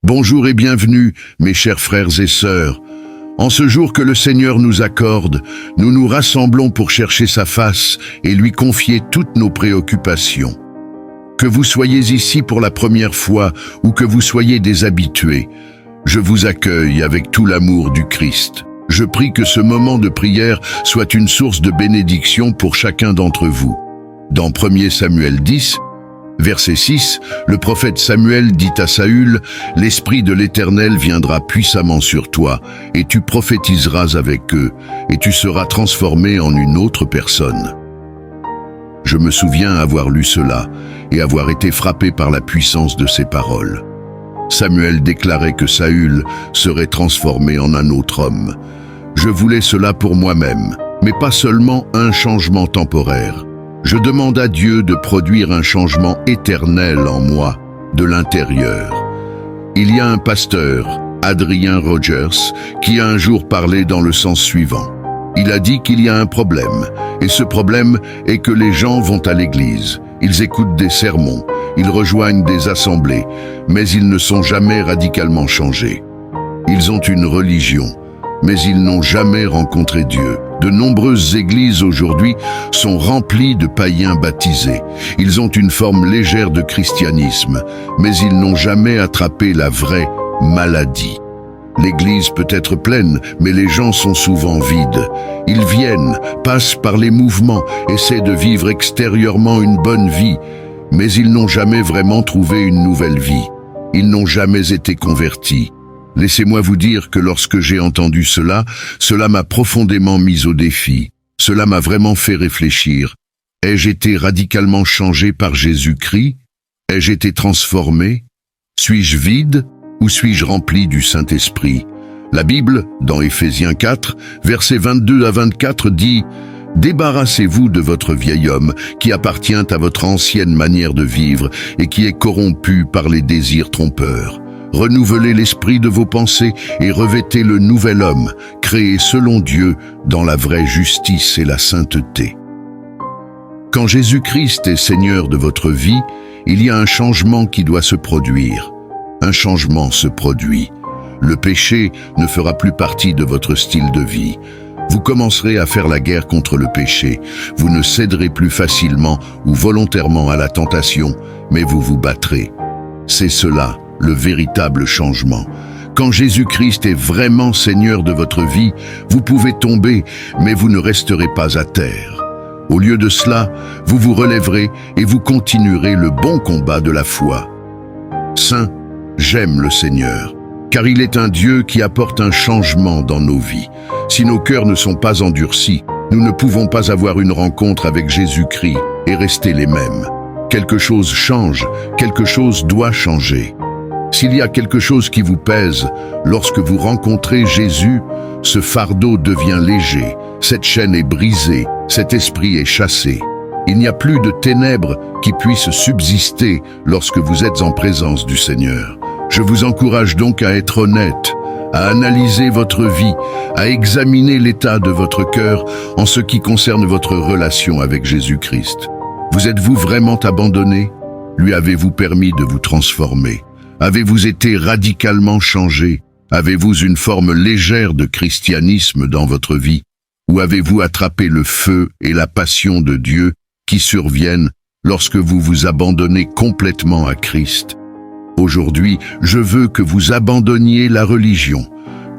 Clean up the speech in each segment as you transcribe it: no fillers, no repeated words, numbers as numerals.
Bonjour et bienvenue, mes chers frères et sœurs. En ce jour que le Seigneur nous accorde, nous nous rassemblons pour chercher sa face et lui confier toutes nos préoccupations. Que vous soyez ici pour la première fois ou que vous soyez des habitués, je vous accueille avec tout l'amour du Christ. Je prie que ce moment de prière soit une source de bénédiction pour chacun d'entre vous. Dans 1 Samuel 10, verset 6, le prophète Samuel dit à Saül, « L'Esprit de l'Éternel viendra puissamment sur toi, et tu prophétiseras avec eux, et tu seras transformé en une autre personne. » Je me souviens avoir lu cela, et avoir été frappé par la puissance de ces paroles. Samuel déclarait que Saül serait transformé en un autre homme. Je voulais cela pour moi-même, mais pas seulement un changement temporaire. Je demande à Dieu de produire un changement éternel en moi, de l'intérieur. Il y a un pasteur, Adrian Rogers, qui a un jour parlé dans le sens suivant. Il a dit qu'il y a un problème, et ce problème est que les gens vont à l'église, ils écoutent des sermons, ils rejoignent des assemblées, mais ils ne sont jamais radicalement changés. Ils ont une religion, mais ils n'ont jamais rencontré Dieu. De nombreuses églises aujourd'hui sont remplies de païens baptisés. Ils ont une forme légère de christianisme, mais ils n'ont jamais attrapé la vraie maladie. L'église peut être pleine, mais les gens sont souvent vides. Ils viennent, passent par les mouvements, essaient de vivre extérieurement une bonne vie, mais ils n'ont jamais vraiment trouvé une nouvelle vie. Ils n'ont jamais été convertis. Laissez-moi vous dire que lorsque j'ai entendu cela m'a profondément mis au défi. Cela m'a vraiment fait réfléchir. Ai-je été radicalement changé par Jésus-Christ? Ai-je été transformé? Suis-je vide ou suis-je rempli du Saint-Esprit? La Bible, dans Éphésiens 4, versets 22 à 24, dit « Débarrassez-vous de votre vieil homme qui appartient à votre ancienne manière de vivre et qui est corrompu par les désirs trompeurs. Renouvelez l'esprit de vos pensées et revêtez le nouvel homme, créé selon Dieu dans la vraie justice et la sainteté. » Quand Jésus-Christ est Seigneur de votre vie, il y a un changement qui doit se produire. Un changement se produit. Le péché ne fera plus partie de votre style de vie. Vous commencerez à faire la guerre contre le péché. Vous ne céderez plus facilement ou volontairement à la tentation, mais vous vous battrez. C'est cela, le véritable changement. Quand Jésus-Christ est vraiment Seigneur de votre vie, vous pouvez tomber, mais vous ne resterez pas à terre. Au lieu de cela, vous vous relèverez et vous continuerez le bon combat de la foi. Saint, j'aime le Seigneur, car il est un Dieu qui apporte un changement dans nos vies. Si nos cœurs ne sont pas endurcis, nous ne pouvons pas avoir une rencontre avec Jésus-Christ et rester les mêmes. Quelque chose change, quelque chose doit changer. S'il y a quelque chose qui vous pèse, lorsque vous rencontrez Jésus, ce fardeau devient léger, cette chaîne est brisée, cet esprit est chassé. Il n'y a plus de ténèbres qui puissent subsister lorsque vous êtes en présence du Seigneur. Je vous encourage donc à être honnête, à analyser votre vie, à examiner l'état de votre cœur en ce qui concerne votre relation avec Jésus-Christ. Vous êtes-vous vraiment abandonné? Lui avez-vous permis de vous transformer? Avez-vous été radicalement changé? Avez-vous une forme légère de christianisme dans votre vie? Ou avez-vous attrapé le feu et la passion de Dieu qui surviennent lorsque vous vous abandonnez complètement à Christ? Aujourd'hui, je veux que vous abandonniez la religion,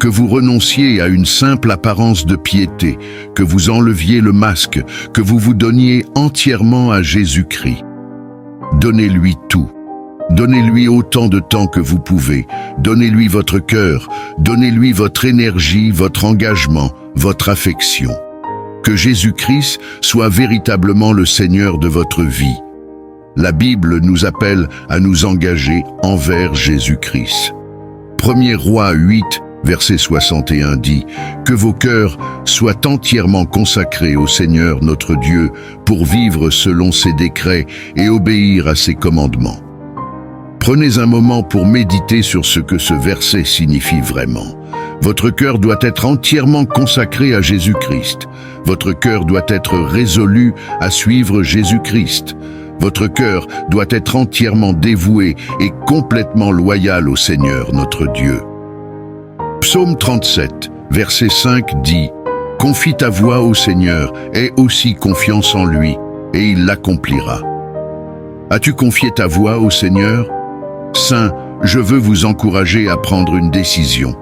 que vous renonciez à une simple apparence de piété, que vous enleviez le masque, que vous vous donniez entièrement à Jésus-Christ. Donnez-lui tout. Donnez-lui autant de temps que vous pouvez. Donnez-lui votre cœur. Donnez-lui votre énergie, votre engagement, votre affection. Que Jésus-Christ soit véritablement le Seigneur de votre vie. La Bible nous appelle à nous engager envers Jésus-Christ. 1er Rois 8, verset 61 dit « Que vos cœurs soient entièrement consacrés au Seigneur notre Dieu pour vivre selon ses décrets et obéir à ses commandements. » Prenez un moment pour méditer sur ce que ce verset signifie vraiment. Votre cœur doit être entièrement consacré à Jésus-Christ. Votre cœur doit être résolu à suivre Jésus-Christ. Votre cœur doit être entièrement dévoué et complètement loyal au Seigneur, notre Dieu. Psaume 37, verset 5 dit « Confie ta voie au Seigneur, aie aussi confiance en lui, et il l'accomplira. » As-tu confié ta voie au Seigneur? Saints, je veux vous encourager à prendre une décision.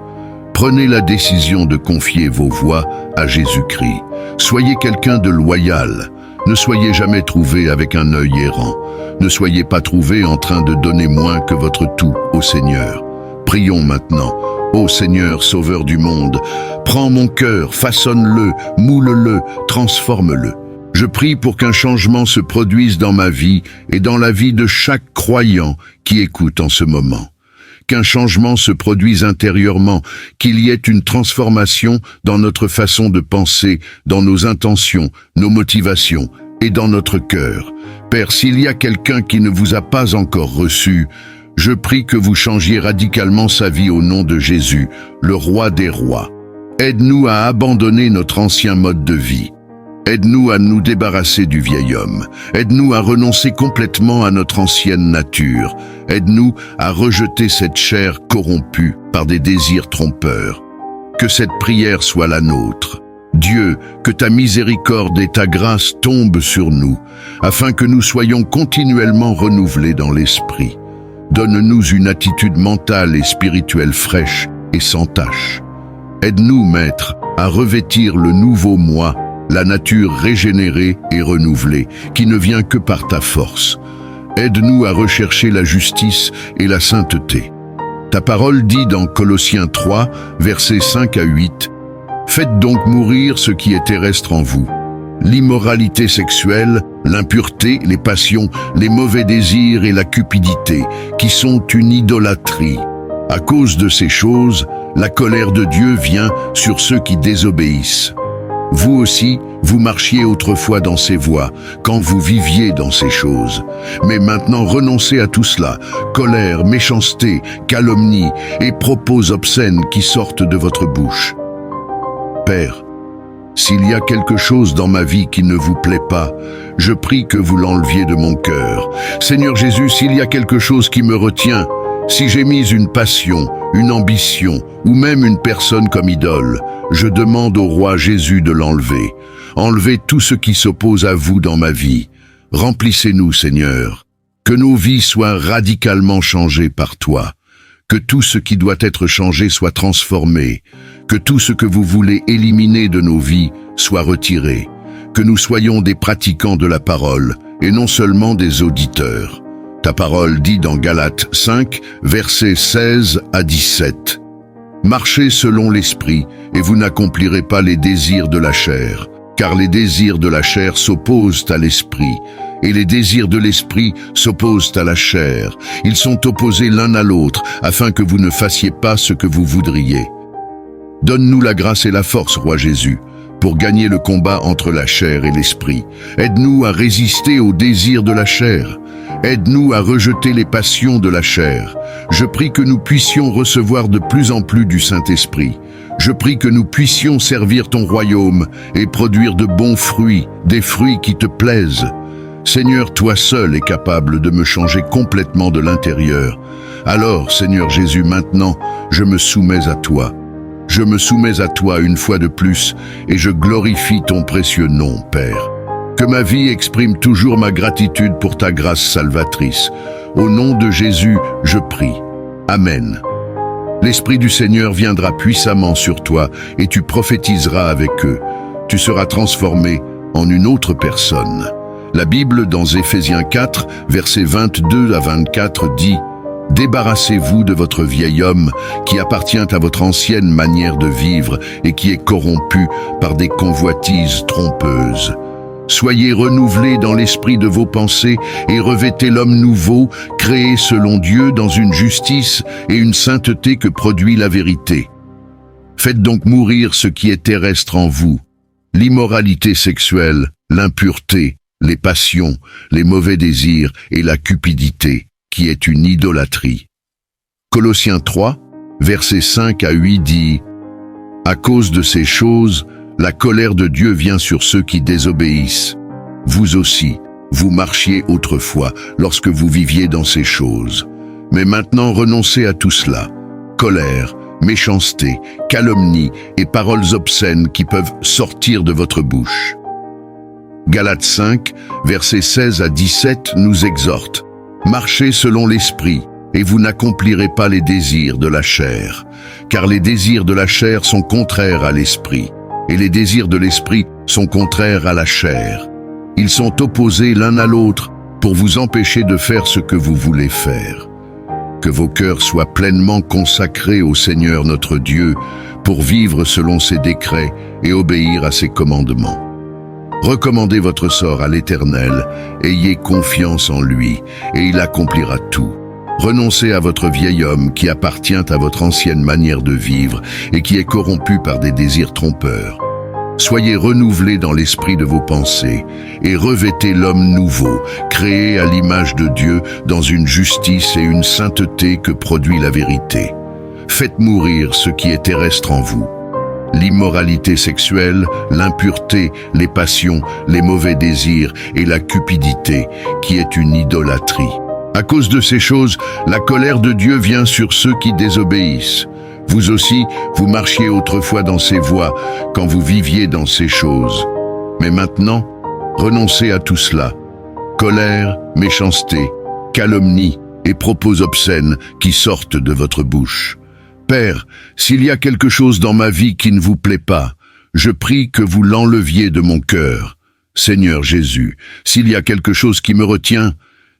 Prenez la décision de confier vos voies à Jésus-Christ. Soyez quelqu'un de loyal. Ne soyez jamais trouvé avec un œil errant. Ne soyez pas trouvé en train de donner moins que votre tout au Seigneur. Prions maintenant. Ô Seigneur, Sauveur du monde, prends mon cœur, façonne-le, moule-le, transforme-le. Je prie pour qu'un changement se produise dans ma vie et dans la vie de chaque croyant qui écoute en ce moment. Qu'un changement se produise intérieurement, qu'il y ait une transformation dans notre façon de penser, dans nos intentions, nos motivations et dans notre cœur. Père, s'il y a quelqu'un qui ne vous a pas encore reçu, je prie que vous changiez radicalement sa vie au nom de Jésus, le roi des rois. Aide-nous à abandonner notre ancien mode de vie. Aide-nous à nous débarrasser du vieil homme. Aide-nous à renoncer complètement à notre ancienne nature. Aide-nous à rejeter cette chair corrompue par des désirs trompeurs. Que cette prière soit la nôtre. Dieu, que ta miséricorde et ta grâce tombent sur nous, afin que nous soyons continuellement renouvelés dans l'esprit. Donne-nous une attitude mentale et spirituelle fraîche et sans tache. Aide-nous, Maître, à revêtir le nouveau moi, la nature régénérée et renouvelée, qui ne vient que par ta force. Aide-nous à rechercher la justice et la sainteté. Ta parole dit dans Colossiens 3, versets 5 à 8, « Faites donc mourir ce qui est terrestre en vous, l'immoralité sexuelle, l'impureté, les passions, les mauvais désirs et la cupidité, qui sont une idolâtrie. À cause de ces choses, la colère de Dieu vient sur ceux qui désobéissent. Vous aussi, vous marchiez autrefois dans ces voies, quand vous viviez dans ces choses. Mais maintenant renoncez à tout cela, colère, méchanceté, calomnie et propos obscènes qui sortent de votre bouche. Père, s'il y a quelque chose dans ma vie qui ne vous plaît pas, je prie que vous l'enleviez de mon cœur. Seigneur Jésus, s'il y a quelque chose qui me retient, si j'ai mis une passion, une ambition ou même une personne comme idole, je demande au roi Jésus de l'enlever. Enlevez tout ce qui s'oppose à vous dans ma vie. Remplissez-nous, Seigneur. Que nos vies soient radicalement changées par toi. Que tout ce qui doit être changé soit transformé. Que tout ce que vous voulez éliminer de nos vies soit retiré. Que nous soyons des pratiquants de la parole et non seulement des auditeurs. Ta parole dit dans Galates 5, versets 16 à 17. Marchez selon l'esprit, et vous n'accomplirez pas les désirs de la chair, car les désirs de la chair s'opposent à l'esprit, et les désirs de l'esprit s'opposent à la chair. Ils sont opposés l'un à l'autre, afin que vous ne fassiez pas ce que vous voudriez. Donne-nous la grâce et la force, Roi Jésus, pour gagner le combat entre la chair et l'esprit. Aide-nous à résister aux désirs de la chair. Aide-nous à rejeter les passions de la chair. Je prie que nous puissions recevoir de plus en plus du Saint-Esprit. Je prie que nous puissions servir ton royaume et produire de bons fruits, des fruits qui te plaisent. Seigneur, toi seul es capable de me changer complètement de l'intérieur. Alors, Seigneur Jésus, maintenant, je me soumets à toi. Je me soumets à toi une fois de plus et je glorifie ton précieux nom, Père. Que ma vie exprime toujours ma gratitude pour ta grâce salvatrice. Au nom de Jésus, je prie. Amen. L'Esprit du Seigneur viendra puissamment sur toi et tu prophétiseras avec eux. Tu seras transformé en une autre personne. La Bible, dans Éphésiens 4, versets 22 à 24, dit « Débarrassez-vous de votre vieil homme qui appartient à votre ancienne manière de vivre et qui est corrompu par des convoitises trompeuses. Soyez renouvelés dans l'esprit de vos pensées et revêtez l'homme nouveau, créé selon Dieu dans une justice et une sainteté que produit la vérité. Faites donc mourir ce qui est terrestre en vous, l'immoralité sexuelle, l'impureté, les passions, les mauvais désirs et la cupidité, qui est une idolâtrie. » Colossiens 3, versets 5 à 8 dit « À cause de ces choses, la colère de Dieu vient sur ceux qui désobéissent. Vous aussi, vous marchiez autrefois lorsque vous viviez dans ces choses. Mais maintenant renoncez à tout cela. Colère, méchanceté, calomnie et paroles obscènes qui peuvent sortir de votre bouche. Galates 5, versets 16 à 17 nous exhorte. Marchez selon l'esprit, et vous n'accomplirez pas les désirs de la chair. Car les désirs de la chair sont contraires à l'esprit, et les désirs de l'esprit sont contraires à la chair. Ils sont opposés l'un à l'autre pour vous empêcher de faire ce que vous voulez faire. Que vos cœurs soient pleinement consacrés au Seigneur notre Dieu pour vivre selon ses décrets et obéir à ses commandements. Recommandez votre sort à l'Éternel, ayez confiance en lui, et il accomplira tout. Renoncez à votre vieil homme qui appartient à votre ancienne manière de vivre et qui est corrompu par des désirs trompeurs. Soyez renouvelés dans l'esprit de vos pensées et revêtez l'homme nouveau, créé à l'image de Dieu dans une justice et une sainteté que produit la vérité. Faites mourir ce qui est terrestre en vous. L'immoralité sexuelle, l'impureté, les passions, les mauvais désirs et la cupidité, qui est une idolâtrie. À cause de ces choses, la colère de Dieu vient sur ceux qui désobéissent. Vous aussi, vous marchiez autrefois dans ces voies, quand vous viviez dans ces choses. Mais maintenant, renoncez à tout cela. Colère, méchanceté, calomnie et propos obscènes qui sortent de votre bouche. Père, s'il y a quelque chose dans ma vie qui ne vous plaît pas, je prie que vous l'enleviez de mon cœur. Seigneur Jésus, s'il y a quelque chose qui me retient,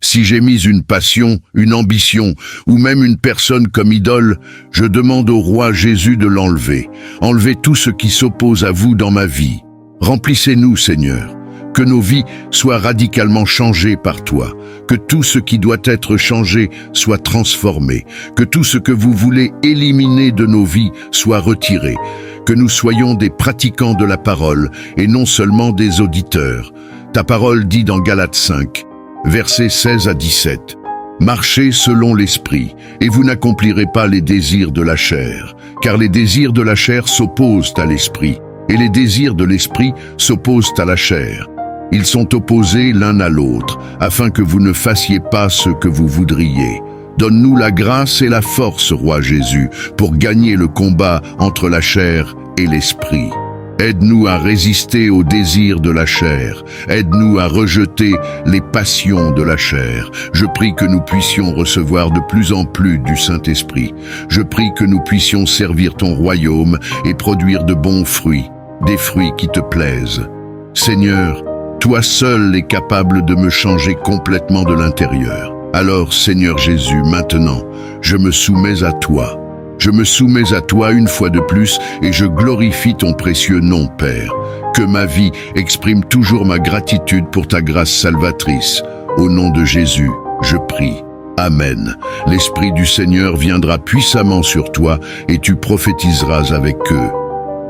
si j'ai mis une passion, une ambition ou même une personne comme idole, je demande au roi Jésus de l'enlever. Enlevez tout ce qui s'oppose à vous dans ma vie. Remplissez-nous, Seigneur. Que nos vies soient radicalement changées par toi. Que tout ce qui doit être changé soit transformé. Que tout ce que vous voulez éliminer de nos vies soit retiré. Que nous soyons des pratiquants de la parole et non seulement des auditeurs. Ta parole dit dans Galates 5, versets 16 à 17. Marchez selon l'esprit, et vous n'accomplirez pas les désirs de la chair, car les désirs de la chair s'opposent à l'esprit, et les désirs de l'esprit s'opposent à la chair. Ils sont opposés l'un à l'autre, afin que vous ne fassiez pas ce que vous voudriez. Donne-nous la grâce et la force, Roi Jésus, pour gagner le combat entre la chair et l'esprit. Aide-nous à résister aux désirs de la chair. Aide-nous à rejeter les passions de la chair. Je prie que nous puissions recevoir de plus en plus du Saint-Esprit. Je prie que nous puissions servir ton royaume et produire de bons fruits, des fruits qui te plaisent. Seigneur, toi seul es capable de me changer complètement de l'intérieur. Alors, Seigneur Jésus, maintenant, je me soumets à toi. Je me soumets à toi une fois de plus et je glorifie ton précieux nom, Père. Que ma vie exprime toujours ma gratitude pour ta grâce salvatrice. Au nom de Jésus, je prie. Amen. L'Esprit du Seigneur viendra puissamment sur toi et tu prophétiseras avec eux.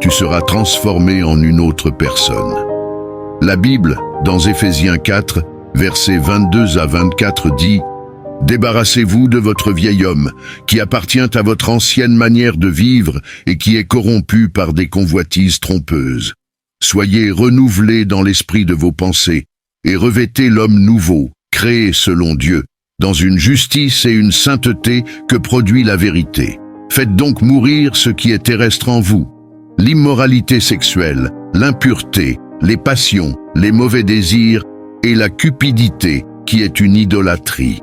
Tu seras transformé en une autre personne. La Bible, dans Éphésiens 4, versets 22 à 24 dit « Débarrassez-vous de votre vieil homme, qui appartient à votre ancienne manière de vivre et qui est corrompu par des convoitises trompeuses. Soyez renouvelés dans l'esprit de vos pensées et revêtez l'homme nouveau, créé selon Dieu, dans une justice et une sainteté que produit la vérité. Faites donc mourir ce qui est terrestre en vous, l'immoralité sexuelle, l'impureté, les passions, les mauvais désirs et la cupidité, qui est une idolâtrie. »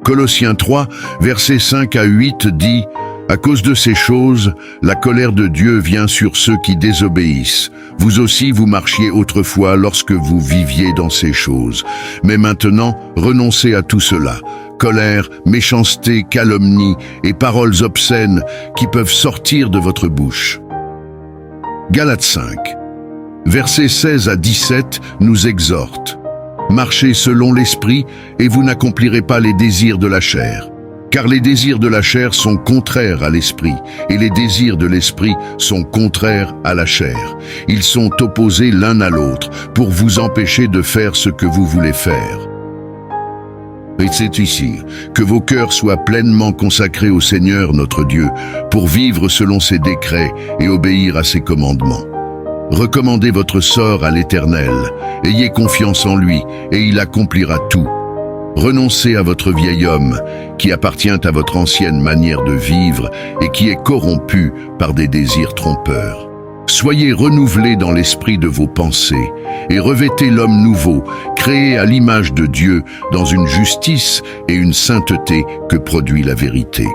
Colossiens 3, versets 5 à 8 dit « À cause de ces choses, la colère de Dieu vient sur ceux qui désobéissent. Vous aussi vous marchiez autrefois lorsque vous viviez dans ces choses. Mais maintenant, renoncez à tout cela. Colère, méchanceté, calomnie et paroles obscènes qui peuvent sortir de votre bouche. » Galates 5, versets 16 à 17 nous exhortent. Marchez selon l'esprit et vous n'accomplirez pas les désirs de la chair. Car les désirs de la chair sont contraires à l'esprit et les désirs de l'esprit sont contraires à la chair. Ils sont opposés l'un à l'autre pour vous empêcher de faire ce que vous voulez faire. Et c'est ici que vos cœurs soient pleinement consacrés au Seigneur notre Dieu pour vivre selon ses décrets et obéir à ses commandements. Recommandez votre sort à l'Éternel, ayez confiance en lui, et il accomplira tout. Renoncez à votre vieil homme, qui appartient à votre ancienne manière de vivre et qui est corrompu par des désirs trompeurs. Soyez renouvelés dans l'esprit de vos pensées et revêtez l'homme nouveau, créé à l'image de Dieu dans une justice et une sainteté que produit la vérité.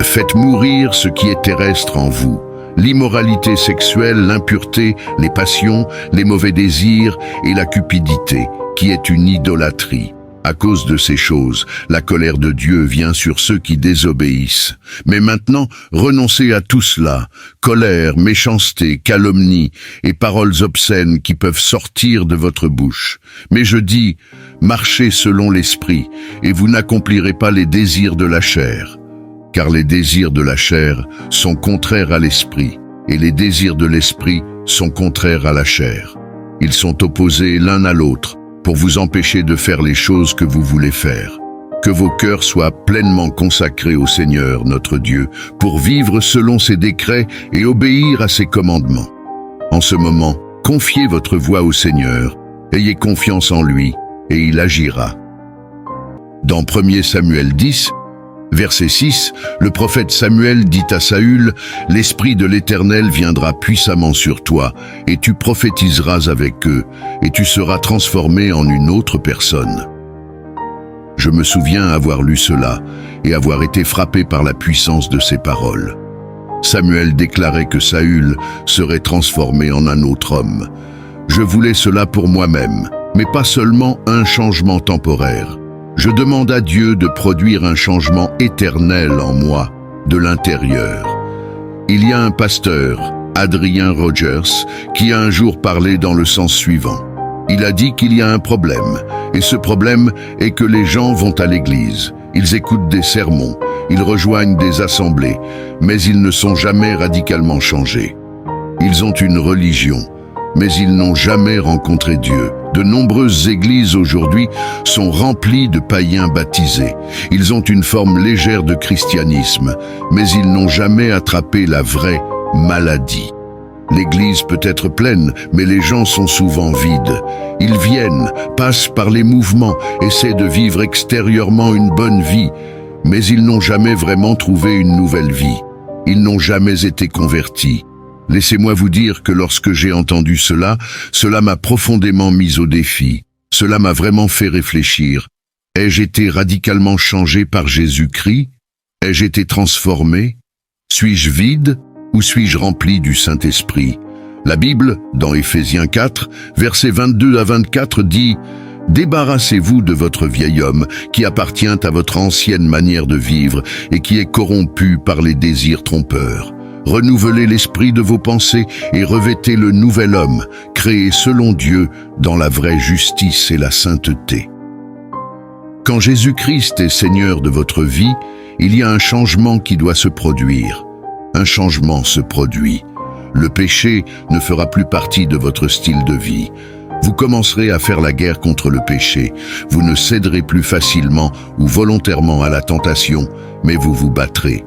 Faites mourir ce qui est terrestre en vous, l'immoralité sexuelle, l'impureté, les passions, les mauvais désirs et la cupidité, qui est une idolâtrie. À cause de ces choses, la colère de Dieu vient sur ceux qui désobéissent. Mais maintenant, renoncez à tout cela, colère, méchanceté, calomnie et paroles obscènes qui peuvent sortir de votre bouche. Mais je dis, marchez selon l'esprit, et vous n'accomplirez pas les désirs de la chair. Car les désirs de la chair sont contraires à l'esprit, et les désirs de l'esprit sont contraires à la chair. Ils sont opposés l'un à l'autre, pour vous empêcher de faire les choses que vous voulez faire. Que vos cœurs soient pleinement consacrés au Seigneur, notre Dieu, pour vivre selon ses décrets et obéir à ses commandements. En ce moment, confiez votre voie au Seigneur, ayez confiance en lui, et il agira. Dans 1 Samuel 10, verset 6, le prophète Samuel dit à Saül, « L'Esprit de l'Éternel viendra puissamment sur toi, et tu prophétiseras avec eux, et tu seras transformé en une autre personne. » Je me souviens avoir lu cela, et avoir été frappé par la puissance de ces paroles. Samuel déclarait que Saül serait transformé en un autre homme. Je voulais cela pour moi-même, mais pas seulement un changement temporaire. Je demande à Dieu de produire un changement éternel en moi, de l'intérieur. Il y a un pasteur, Adrian Rogers, qui a un jour parlé dans le sens suivant. Il a dit qu'il y a un problème, et ce problème est que les gens vont à l'église, ils écoutent des sermons, ils rejoignent des assemblées, mais ils ne sont jamais radicalement changés. Ils ont une religion, mais ils n'ont jamais rencontré Dieu. De nombreuses églises aujourd'hui sont remplies de païens baptisés. Ils ont une forme légère de christianisme, mais ils n'ont jamais attrapé la vraie maladie. L'église peut être pleine, mais les gens sont souvent vides. Ils viennent, passent par les mouvements, essaient de vivre extérieurement une bonne vie, mais ils n'ont jamais vraiment trouvé une nouvelle vie. Ils n'ont jamais été convertis. Laissez-moi vous dire que lorsque j'ai entendu cela, cela m'a profondément mis au défi. Cela m'a vraiment fait réfléchir. Ai-je été radicalement changé par Jésus-Christ? Ai-je été transformé? Suis-je vide ou suis-je rempli du Saint-Esprit? La Bible, dans Éphésiens 4, versets 22 à 24, dit « Débarrassez-vous de votre vieil homme qui appartient à votre ancienne manière de vivre et qui est corrompu par les désirs trompeurs. Renouvelez l'esprit de vos pensées et revêtez le nouvel homme, créé selon Dieu dans la vraie justice et la sainteté. » Quand Jésus-Christ est Seigneur de votre vie, il y a un changement qui doit se produire. Un changement se produit. Le péché ne fera plus partie de votre style de vie. Vous commencerez à faire la guerre contre le péché. Vous ne céderez plus facilement ou volontairement à la tentation, mais vous vous battrez.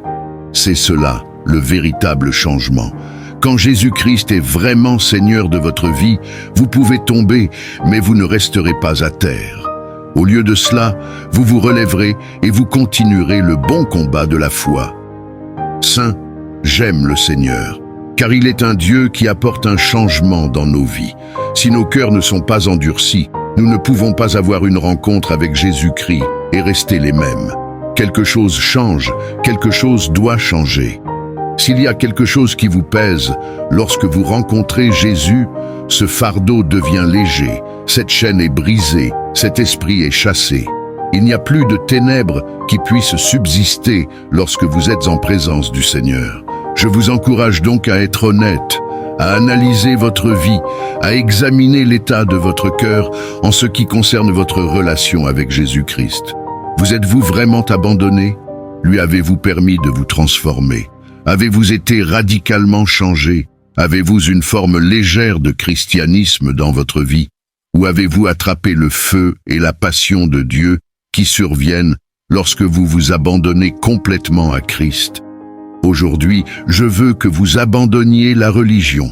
C'est cela, le véritable changement. Quand Jésus-Christ est vraiment Seigneur de votre vie, vous pouvez tomber, mais vous ne resterez pas à terre. Au lieu de cela, vous vous relèverez et vous continuerez le bon combat de la foi. Saint, j'aime le Seigneur, car il est un Dieu qui apporte un changement dans nos vies. Si nos cœurs ne sont pas endurcis, nous ne pouvons pas avoir une rencontre avec Jésus-Christ et rester les mêmes. Quelque chose change, quelque chose doit changer. S'il y a quelque chose qui vous pèse, lorsque vous rencontrez Jésus, ce fardeau devient léger, cette chaîne est brisée, cet esprit est chassé. Il n'y a plus de ténèbres qui puissent subsister lorsque vous êtes en présence du Seigneur. Je vous encourage donc à être honnête, à analyser votre vie, à examiner l'état de votre cœur en ce qui concerne votre relation avec Jésus-Christ. Vous êtes-vous vraiment abandonné? Lui avez-vous permis de vous transformer? Avez-vous été radicalement changé? Avez-vous une forme légère de christianisme dans votre vie? Ou avez-vous attrapé le feu et la passion de Dieu qui surviennent lorsque vous vous abandonnez complètement à Christ? Aujourd'hui, je veux que vous abandonniez la religion,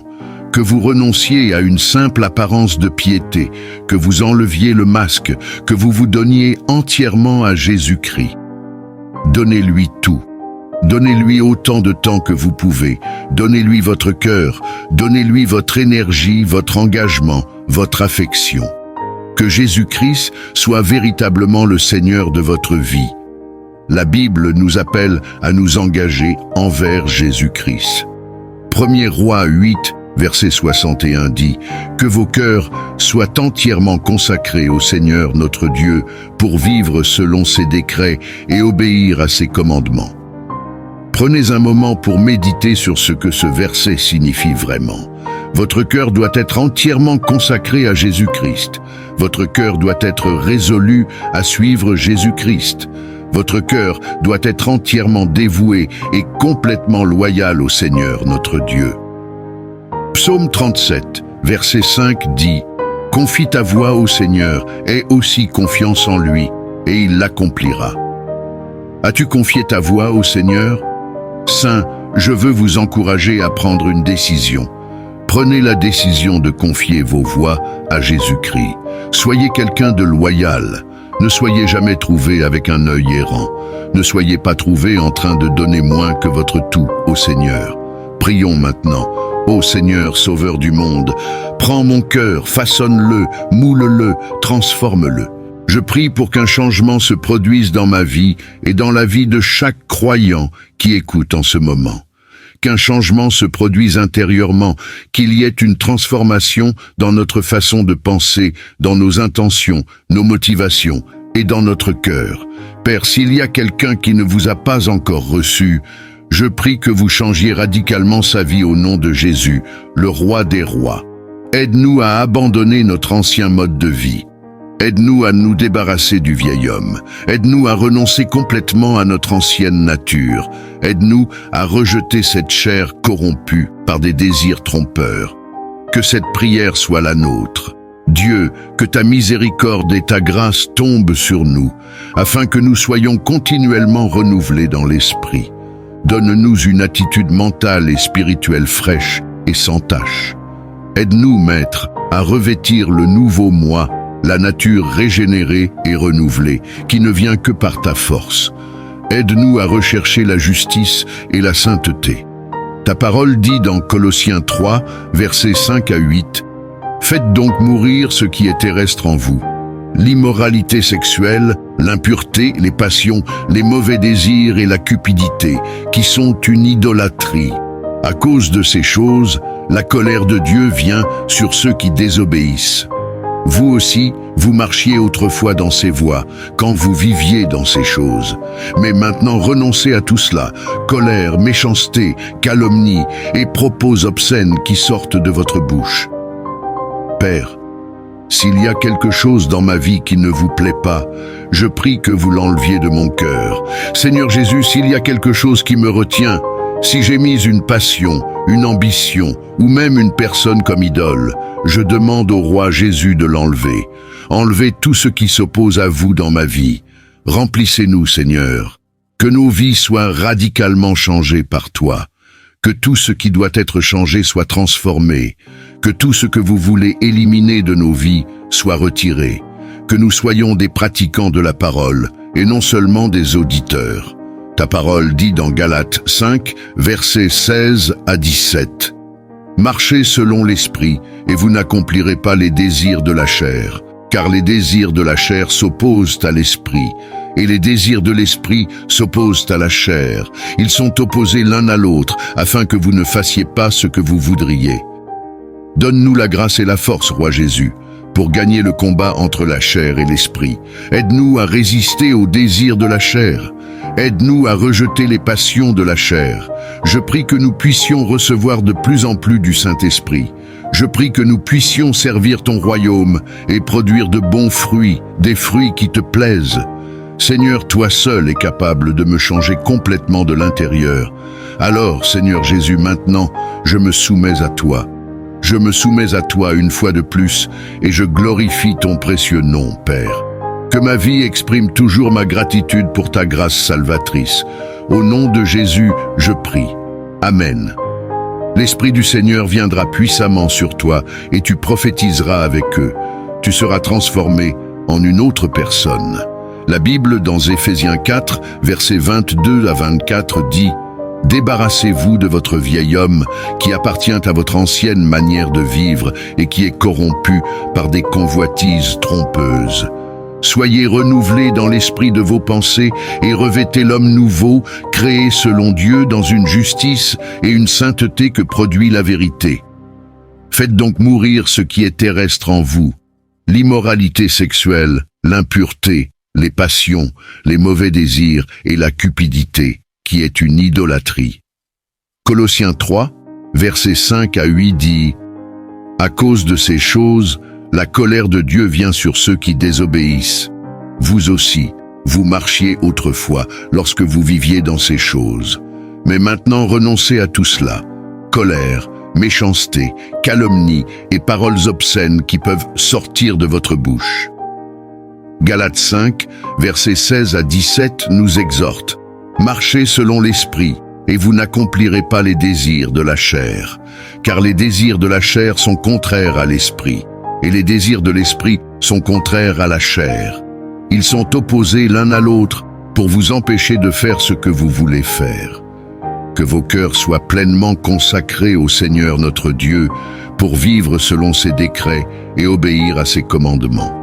que vous renonciez à une simple apparence de piété, que vous enleviez le masque, que vous vous donniez entièrement à Jésus-Christ. Donnez-lui tout. Donnez-lui autant de temps que vous pouvez. Donnez-lui votre cœur. Donnez-lui votre énergie, votre engagement, votre affection. Que Jésus-Christ soit véritablement le Seigneur de votre vie. La Bible nous appelle à nous engager envers Jésus-Christ. 1er Rois 8, verset 61 dit « Que vos cœurs soient entièrement consacrés au Seigneur notre Dieu pour vivre selon ses décrets et obéir à ses commandements. » Prenez un moment pour méditer sur ce que ce verset signifie vraiment. Votre cœur doit être entièrement consacré à Jésus-Christ. Votre cœur doit être résolu à suivre Jésus-Christ. Votre cœur doit être entièrement dévoué et complètement loyal au Seigneur notre Dieu. Psaume 37, verset 5 dit « Confie ta voie au Seigneur, aie aussi confiance en lui, et il l'accomplira. » As-tu confié ta voie au Seigneur? Saints, je veux vous encourager à prendre une décision. Prenez la décision de confier vos voies à Jésus-Christ. Soyez quelqu'un de loyal. Ne soyez jamais trouvé avec un œil errant. Ne soyez pas trouvé en train de donner moins que votre tout au Seigneur. Prions maintenant. Ô Seigneur, Sauveur du monde, prends mon cœur, façonne-le, moule-le, transforme-le. Je prie pour qu'un changement se produise dans ma vie et dans la vie de chaque croyant qui écoute en ce moment. Qu'un changement se produise intérieurement, qu'il y ait une transformation dans notre façon de penser, dans nos intentions, nos motivations et dans notre cœur. Père, s'il y a quelqu'un qui ne vous a pas encore reçu, je prie que vous changiez radicalement sa vie au nom de Jésus, le roi des rois. Aide-nous à abandonner notre ancien mode de vie. Aide-nous à nous débarrasser du vieil homme. Aide-nous à renoncer complètement à notre ancienne nature. Aide-nous à rejeter cette chair corrompue par des désirs trompeurs. Que cette prière soit la nôtre. Dieu, que ta miséricorde et ta grâce tombent sur nous, afin que nous soyons continuellement renouvelés dans l'esprit. Donne-nous une attitude mentale et spirituelle fraîche et sans tache. Aide-nous, Maître, à revêtir le nouveau moi, la nature régénérée et renouvelée, qui ne vient que par ta force. Aide-nous à rechercher la justice et la sainteté. Ta parole dit dans Colossiens 3, versets 5 à 8, « Faites donc mourir ce qui est terrestre en vous, l'immoralité sexuelle, l'impureté, les passions, les mauvais désirs et la cupidité, qui sont une idolâtrie. À cause de ces choses, la colère de Dieu vient sur ceux qui désobéissent. Vous aussi, vous marchiez autrefois dans ces voies, quand vous viviez dans ces choses. Mais maintenant renoncez à tout cela, colère, méchanceté, calomnie et propos obscènes qui sortent de votre bouche. Père, s'il y a quelque chose dans ma vie qui ne vous plaît pas, je prie que vous l'enleviez de mon cœur. Seigneur Jésus, s'il y a quelque chose qui me retient, si j'ai mis une passion, une ambition ou même une personne comme idole, je demande au roi Jésus de l'enlever. Enlevez tout ce qui s'oppose à vous dans ma vie. Remplissez-nous, Seigneur. Que nos vies soient radicalement changées par toi. Que tout ce qui doit être changé soit transformé. Que tout ce que vous voulez éliminer de nos vies soit retiré. Que nous soyons des pratiquants de la parole et non seulement des auditeurs. Ta parole dit dans Galates 5, versets 16 à 17. Marchez selon l'esprit, et vous n'accomplirez pas les désirs de la chair, car les désirs de la chair s'opposent à l'esprit, et les désirs de l'esprit s'opposent à la chair. Ils sont opposés l'un à l'autre, afin que vous ne fassiez pas ce que vous voudriez. Donne-nous la grâce et la force, Roi Jésus, pour gagner le combat entre la chair et l'esprit. Aide-nous à résister aux désirs de la chair. Aide-nous à rejeter les passions de la chair. Je prie que nous puissions recevoir de plus en plus du Saint-Esprit. Je prie que nous puissions servir ton royaume et produire de bons fruits, des fruits qui te plaisent. Seigneur, toi seul es capable de me changer complètement de l'intérieur. Alors, Seigneur Jésus, maintenant, je me soumets à toi. Je me soumets à toi une fois de plus et je glorifie ton précieux nom, Père. Que ma vie exprime toujours ma gratitude pour ta grâce salvatrice. Au nom de Jésus, je prie. Amen. L'Esprit du Seigneur viendra puissamment sur toi et tu prophétiseras avec eux. Tu seras transformé en une autre personne. La Bible, dans Éphésiens 4, versets 22 à 24, dit « Débarrassez-vous de votre vieil homme qui appartient à votre ancienne manière de vivre et qui est corrompu par des convoitises trompeuses. Soyez renouvelés dans l'esprit de vos pensées et revêtez l'homme nouveau, créé selon Dieu dans une justice et une sainteté que produit la vérité. Faites donc mourir ce qui est terrestre en vous, l'immoralité sexuelle, l'impureté, les passions, les mauvais désirs et la cupidité, qui est une idolâtrie. » Colossiens 3, versets 5 à 8 dit « À cause de ces choses, la colère de Dieu vient sur ceux qui désobéissent. Vous aussi, vous marchiez autrefois lorsque vous viviez dans ces choses. Mais maintenant renoncez à tout cela. Colère, méchanceté, calomnie et paroles obscènes qui peuvent sortir de votre bouche. » Galates 5, versets 16 à 17 nous exhorte. « Marchez selon l'esprit, et vous n'accomplirez pas les désirs de la chair, car les désirs de la chair sont contraires à l'esprit, et les désirs de l'esprit sont contraires à la chair. Ils sont opposés l'un à l'autre pour vous empêcher de faire ce que vous voulez faire. Que vos cœurs soient pleinement consacrés au Seigneur notre Dieu pour vivre selon ses décrets et obéir à ses commandements.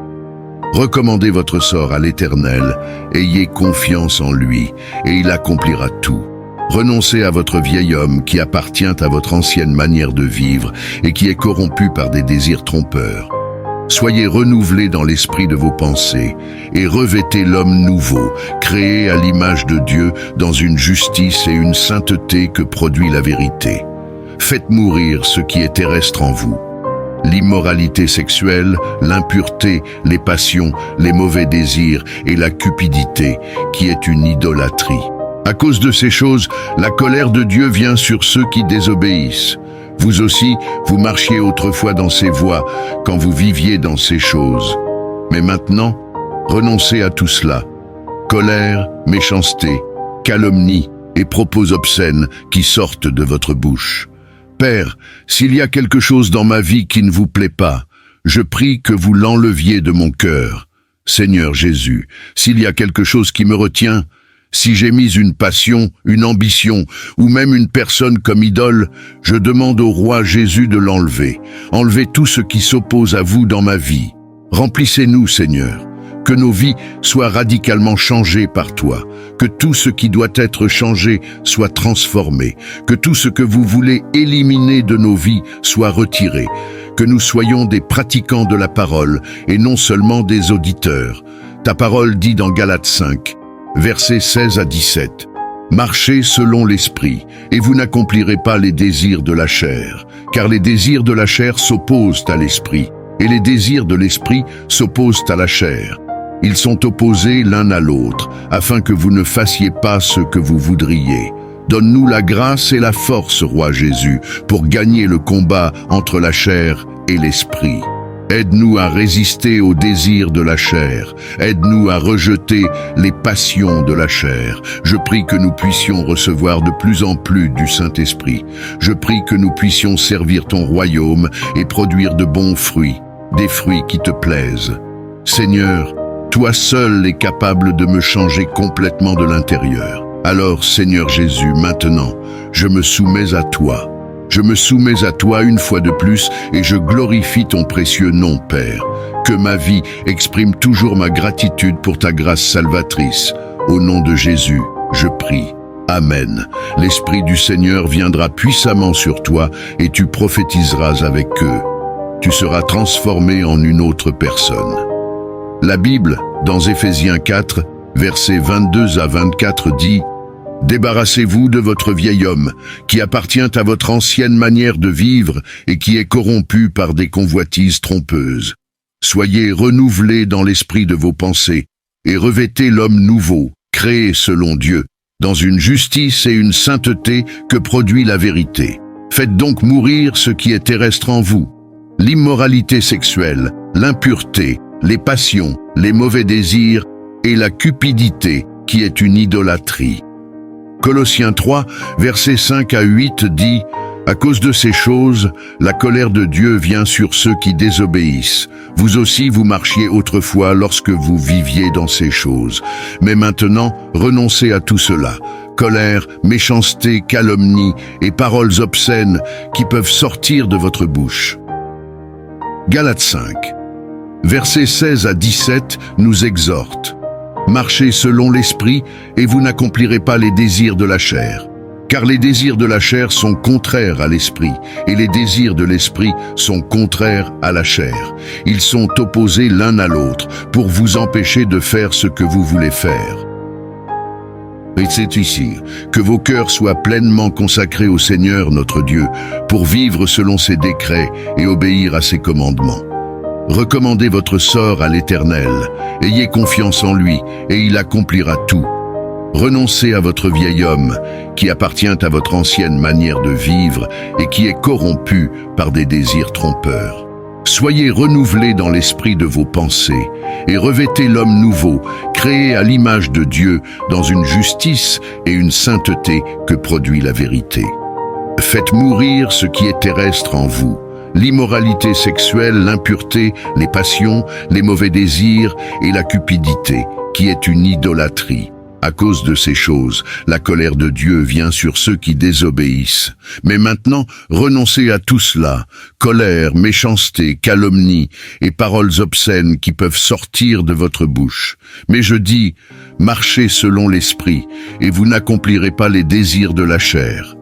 Recommandez votre sort à l'Éternel, ayez confiance en lui, et il accomplira tout. Renoncez à votre vieil homme qui appartient à votre ancienne manière de vivre et qui est corrompu par des désirs trompeurs. Soyez renouvelés dans l'esprit de vos pensées et revêtez l'homme nouveau, créé à l'image de Dieu dans une justice et une sainteté que produit la vérité. Faites mourir ce qui est terrestre en vous. L'immoralité sexuelle, l'impureté, les passions, les mauvais désirs et la cupidité, qui est une idolâtrie. À cause de ces choses, la colère de Dieu vient sur ceux qui désobéissent. Vous aussi, vous marchiez autrefois dans ces voies, quand vous viviez dans ces choses. Mais maintenant, renoncez à tout cela. Colère, méchanceté, calomnie et propos obscènes qui sortent de votre bouche. Père, s'il y a quelque chose dans ma vie qui ne vous plaît pas, je prie que vous l'enleviez de mon cœur. Seigneur Jésus, s'il y a quelque chose qui me retient, si j'ai mis une passion, une ambition ou même une personne comme idole, je demande au roi Jésus de l'enlever. Enlevez tout ce qui s'oppose à vous dans ma vie. Remplissez-nous, Seigneur. Que nos vies soient radicalement changées par toi. Que tout ce qui doit être changé soit transformé. Que tout ce que vous voulez éliminer de nos vies soit retiré. Que nous soyons des pratiquants de la parole et non seulement des auditeurs. Ta parole dit dans Galates 5, versets 16 à 17. Marchez selon l'esprit, et vous n'accomplirez pas les désirs de la chair, car les désirs de la chair s'opposent à l'esprit, et les désirs de l'esprit s'opposent à la chair. Ils sont opposés l'un à l'autre, afin que vous ne fassiez pas ce que vous voudriez. Donne-nous la grâce et la force, Roi Jésus, pour gagner le combat entre la chair et l'esprit. Aide-nous à résister aux désirs de la chair. Aide-nous à rejeter les passions de la chair. Je prie que nous puissions recevoir de plus en plus du Saint-Esprit. Je prie que nous puissions servir ton royaume et produire de bons fruits, des fruits qui te plaisent. Seigneur, toi seul es capable de me changer complètement de l'intérieur. Alors, Seigneur Jésus, maintenant, je me soumets à toi. Je me soumets à toi une fois de plus et je glorifie ton précieux nom, Père. Que ma vie exprime toujours ma gratitude pour ta grâce salvatrice. Au nom de Jésus, je prie. Amen. L'Esprit du Seigneur viendra puissamment sur toi et tu prophétiseras avec eux. Tu seras transformé en une autre personne. La Bible, dans Éphésiens 4, versets 22 à 24 dit « Débarrassez-vous de votre vieil homme, qui appartient à votre ancienne manière de vivre et qui est corrompu par des convoitises trompeuses. Soyez renouvelés dans l'esprit de vos pensées et revêtez l'homme nouveau, créé selon Dieu, dans une justice et une sainteté que produit la vérité. Faites donc mourir ce qui est terrestre en vous, l'immoralité sexuelle, l'impureté, les passions, les mauvais désirs et la cupidité, qui est une idolâtrie. » Colossiens 3, versets 5 à 8 dit « À cause de ces choses, la colère de Dieu vient sur ceux qui désobéissent. Vous aussi, vous marchiez autrefois lorsque vous viviez dans ces choses. Mais maintenant, renoncez à tout cela. Colère, méchanceté, calomnie et paroles obscènes qui peuvent sortir de votre bouche. Galates 5, versets 16 à 17 nous exhortent. Marchez selon l'esprit et vous n'accomplirez pas les désirs de la chair. Car les désirs de la chair sont contraires à l'esprit, et les désirs de l'esprit sont contraires à la chair. Ils sont opposés l'un à l'autre, pour vous empêcher de faire ce que vous voulez faire. Et c'est ici que vos cœurs soient pleinement consacrés au Seigneur notre Dieu, pour vivre selon ses décrets et obéir à ses commandements. Recommandez votre sort à l'Éternel, ayez confiance en lui, et il accomplira tout. Renoncez à votre vieil homme, qui appartient à votre ancienne manière de vivre et qui est corrompu par des désirs trompeurs. Soyez renouvelés dans l'esprit de vos pensées et revêtez l'homme nouveau, créé à l'image de Dieu dans une justice et une sainteté que produit la vérité. Faites mourir ce qui est terrestre en vous, l'immoralité sexuelle, l'impureté, les passions, les mauvais désirs et la cupidité, qui est une idolâtrie. À cause de ces choses, la colère de Dieu vient sur ceux qui désobéissent. Mais maintenant, renoncez à tout cela, colère, méchanceté, calomnie et paroles obscènes qui peuvent sortir de votre bouche. Mais je dis, marchez selon l'esprit, et vous n'accomplirez pas les désirs de la chair.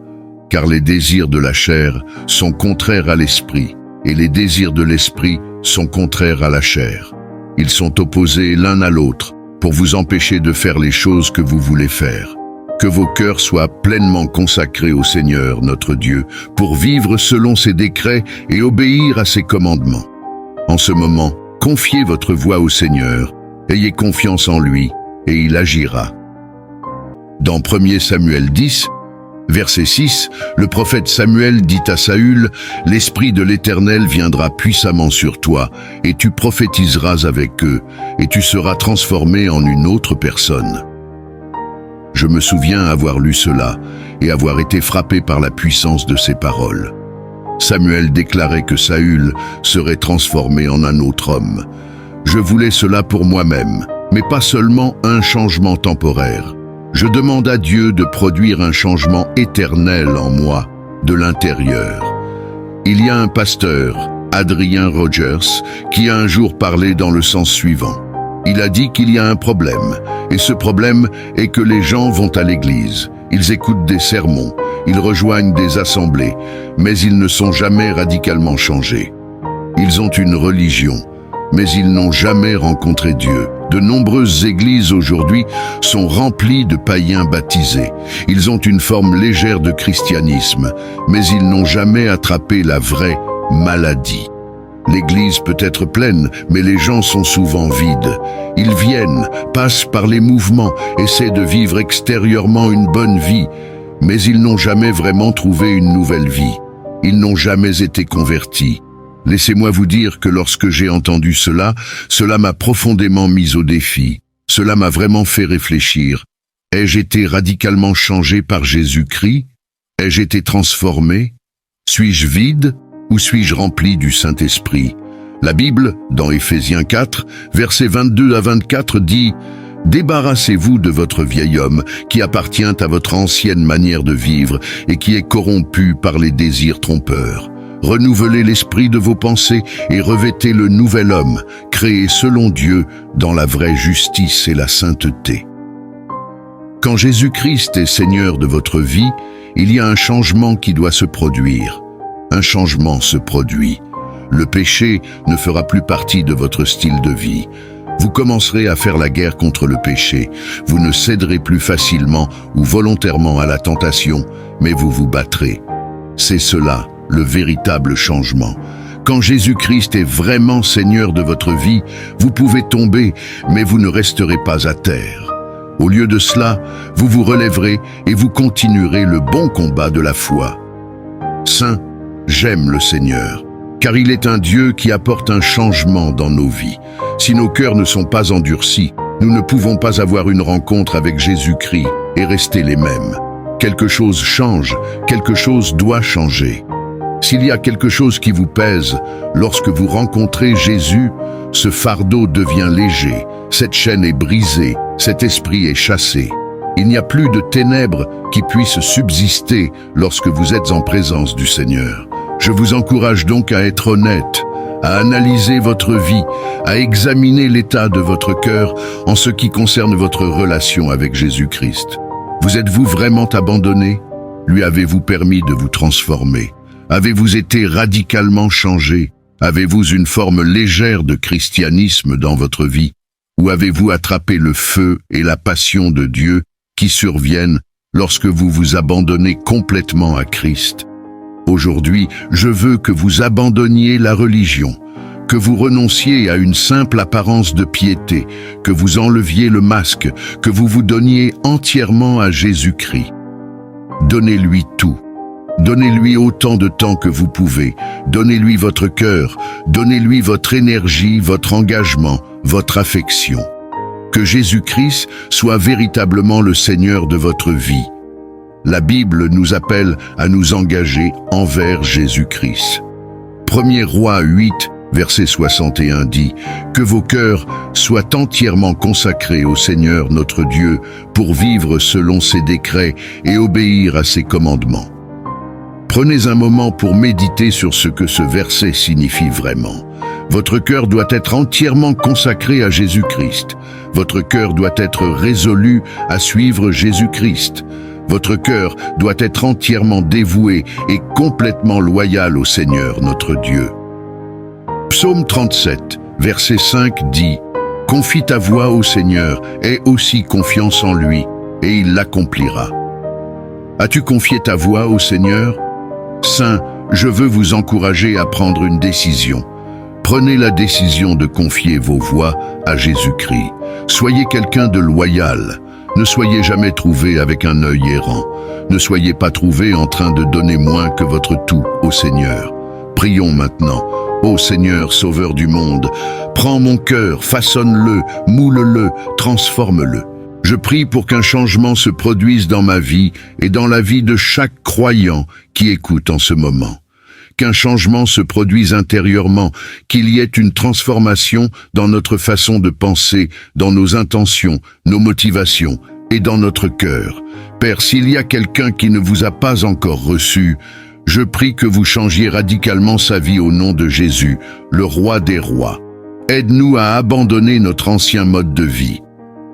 Car les désirs de la chair sont contraires à l'esprit, et les désirs de l'esprit sont contraires à la chair. Ils sont opposés l'un à l'autre, pour vous empêcher de faire les choses que vous voulez faire. Que vos cœurs soient pleinement consacrés au Seigneur, notre Dieu, pour vivre selon ses décrets et obéir à ses commandements. En ce moment, confiez votre voie au Seigneur, ayez confiance en lui, et il agira. Dans 1 Samuel 10, verset 6, le prophète Samuel dit à Saül, « L'Esprit de l'Éternel viendra puissamment sur toi, et tu prophétiseras avec eux, et tu seras transformé en une autre personne. » Je me souviens avoir lu cela, et avoir été frappé par la puissance de ces paroles. Samuel déclarait que Saül serait transformé en un autre homme. Je voulais cela pour moi-même, mais pas seulement un changement temporaire. Je demande à Dieu de produire un changement éternel en moi, de l'intérieur. Il y a un pasteur, Adrian Rogers, qui a un jour parlé dans le sens suivant. Il a dit qu'il y a un problème, et ce problème est que les gens vont à l'église, ils écoutent des sermons, ils rejoignent des assemblées, mais ils ne sont jamais radicalement changés. Ils ont une religion, mais ils n'ont jamais rencontré Dieu. De nombreuses églises aujourd'hui sont remplies de païens baptisés. Ils ont une forme légère de christianisme, mais ils n'ont jamais attrapé la vraie maladie. L'église peut être pleine, mais les gens sont souvent vides. Ils viennent, passent par les mouvements, essaient de vivre extérieurement une bonne vie, mais ils n'ont jamais vraiment trouvé une nouvelle vie. Ils n'ont jamais été convertis. Laissez-moi vous dire que lorsque j'ai entendu cela, cela m'a profondément mis au défi. Cela m'a vraiment fait réfléchir. Ai-je été radicalement changé par Jésus-Christ? Ai-je été transformé? Suis-je vide ou suis-je rempli du Saint-Esprit? La Bible, dans Éphésiens 4, versets 22 à 24, dit « Débarrassez-vous de votre vieil homme qui appartient à votre ancienne manière de vivre et qui est corrompu par les désirs trompeurs. Renouvelez l'esprit de vos pensées et revêtez le nouvel homme, créé selon Dieu dans la vraie justice et la sainteté. » Quand Jésus-Christ est Seigneur de votre vie, il y a un changement qui doit se produire. Un changement se produit. Le péché ne fera plus partie de votre style de vie. Vous commencerez à faire la guerre contre le péché. Vous ne céderez plus facilement ou volontairement à la tentation, mais vous vous battrez. C'est cela, le véritable changement. Quand Jésus-Christ est vraiment Seigneur de votre vie, vous pouvez tomber, mais vous ne resterez pas à terre. Au lieu de cela, vous vous relèverez et vous continuerez le bon combat de la foi. Saint, j'aime le Seigneur, car il est un Dieu qui apporte un changement dans nos vies. Si nos cœurs ne sont pas endurcis, nous ne pouvons pas avoir une rencontre avec Jésus-Christ et rester les mêmes. Quelque chose change, quelque chose doit changer. S'il y a quelque chose qui vous pèse, lorsque vous rencontrez Jésus, ce fardeau devient léger, cette chaîne est brisée, cet esprit est chassé. Il n'y a plus de ténèbres qui puissent subsister lorsque vous êtes en présence du Seigneur. Je vous encourage donc à être honnête, à analyser votre vie, à examiner l'état de votre cœur en ce qui concerne votre relation avec Jésus-Christ. Vous êtes-vous vraiment abandonné? Lui avez-vous permis de vous transformer? Avez-vous été radicalement changé? Avez-vous une forme légère de christianisme dans votre vie? Ou avez-vous attrapé le feu et la passion de Dieu qui surviennent lorsque vous vous abandonnez complètement à Christ? Aujourd'hui, je veux que vous abandonniez la religion, que vous renonciez à une simple apparence de piété, que vous enleviez le masque, que vous vous donniez entièrement à Jésus-Christ. Donnez-lui tout. Donnez-lui autant de temps que vous pouvez. Donnez-lui votre cœur. Donnez-lui votre énergie, votre engagement, votre affection. Que Jésus-Christ soit véritablement le Seigneur de votre vie. La Bible nous appelle à nous engager envers Jésus-Christ. 1er Rois 8, verset 61 dit « Que vos cœurs soient entièrement consacrés au Seigneur notre Dieu pour vivre selon ses décrets et obéir à ses commandements. » Prenez un moment pour méditer sur ce que ce verset signifie vraiment. Votre cœur doit être entièrement consacré à Jésus-Christ. Votre cœur doit être résolu à suivre Jésus-Christ. Votre cœur doit être entièrement dévoué et complètement loyal au Seigneur notre Dieu. Psaume 37, verset 5 dit « Confie ta voie au Seigneur, aie aussi confiance en lui, et il l'accomplira. » As-tu confié ta voie au Seigneur? Saints, je veux vous encourager à prendre une décision. Prenez la décision de confier vos voies à Jésus-Christ. Soyez quelqu'un de loyal. Ne soyez jamais trouvé avec un œil errant. Ne soyez pas trouvé en train de donner moins que votre tout au Seigneur. Prions maintenant. Ô Seigneur, Sauveur du monde, prends mon cœur, façonne-le, moule-le, transforme-le. Je prie pour qu'un changement se produise dans ma vie et dans la vie de chaque croyant qui écoute en ce moment. Qu'un changement se produise intérieurement, qu'il y ait une transformation dans notre façon de penser, dans nos intentions, nos motivations et dans notre cœur. Père, s'il y a quelqu'un qui ne vous a pas encore reçu, je prie que vous changiez radicalement sa vie au nom de Jésus, le roi des rois. Aide-nous à abandonner notre ancien mode de vie.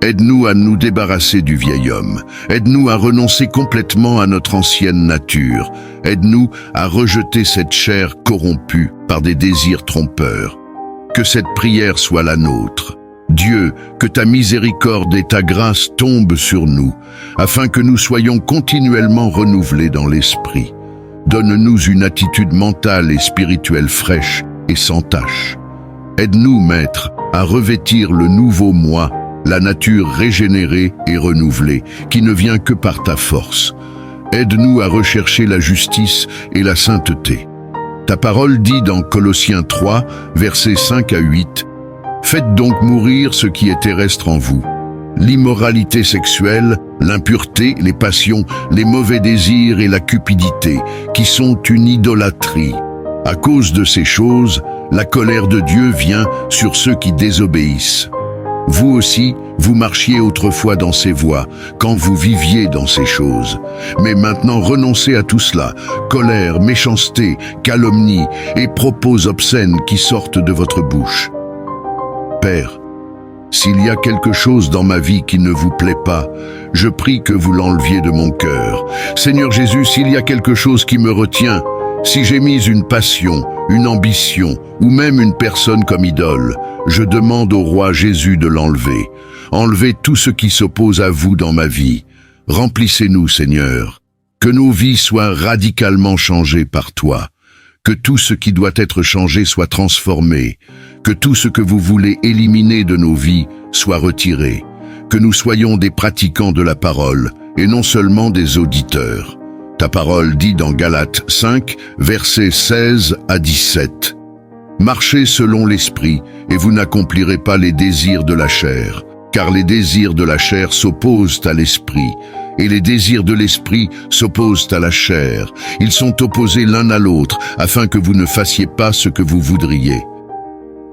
Aide-nous à nous débarrasser du vieil homme. Aide-nous à renoncer complètement à notre ancienne nature. Aide-nous à rejeter cette chair corrompue par des désirs trompeurs. Que cette prière soit la nôtre. Dieu, que ta miséricorde et ta grâce tombent sur nous, afin que nous soyons continuellement renouvelés dans l'esprit. Donne-nous une attitude mentale et spirituelle fraîche et sans tache. Aide-nous, Maître, à revêtir le nouveau moi, la nature régénérée et renouvelée, qui ne vient que par ta force. Aide-nous à rechercher la justice et la sainteté. Ta parole dit dans Colossiens 3, versets 5 à 8, « Faites donc mourir ce qui est terrestre en vous, l'immoralité sexuelle, l'impureté, les passions, les mauvais désirs et la cupidité, qui sont une idolâtrie. À cause de ces choses, la colère de Dieu vient sur ceux qui désobéissent. Vous aussi, vous marchiez autrefois dans ces voies, quand vous viviez dans ces choses. Mais maintenant renoncez à tout cela, colère, méchanceté, calomnie et propos obscènes qui sortent de votre bouche. Père, s'il y a quelque chose dans ma vie qui ne vous plaît pas, je prie que vous l'enleviez de mon cœur. Seigneur Jésus, s'il y a quelque chose qui me retient, si j'ai mis une passion, une ambition ou même une personne comme idole, je demande au roi Jésus de l'enlever. Enlevez tout ce qui s'oppose à vous dans ma vie. Remplissez-nous, Seigneur. Que nos vies soient radicalement changées par toi. Que tout ce qui doit être changé soit transformé. Que tout ce que vous voulez éliminer de nos vies soit retiré. Que nous soyons des pratiquants de la parole et non seulement des auditeurs. Ta parole dit dans Galates 5, versets 16 à 17. Marchez selon l'esprit, et vous n'accomplirez pas les désirs de la chair, car les désirs de la chair s'opposent à l'esprit, et les désirs de l'esprit s'opposent à la chair. Ils sont opposés l'un à l'autre, afin que vous ne fassiez pas ce que vous voudriez.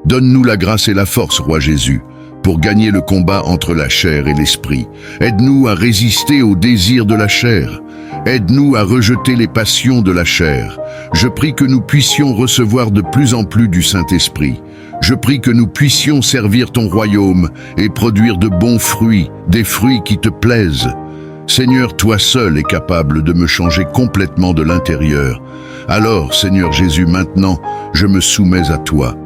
Donne-nous la grâce et la force, Roi Jésus, pour gagner le combat entre la chair et l'esprit. Aide-nous à résister aux désirs de la chair. Aide-nous à rejeter les passions de la chair. Je prie que nous puissions recevoir de plus en plus du Saint-Esprit. Je prie que nous puissions servir ton royaume et produire de bons fruits, des fruits qui te plaisent. Seigneur, toi seul es capable de me changer complètement de l'intérieur. Alors, Seigneur Jésus, maintenant, je me soumets à toi.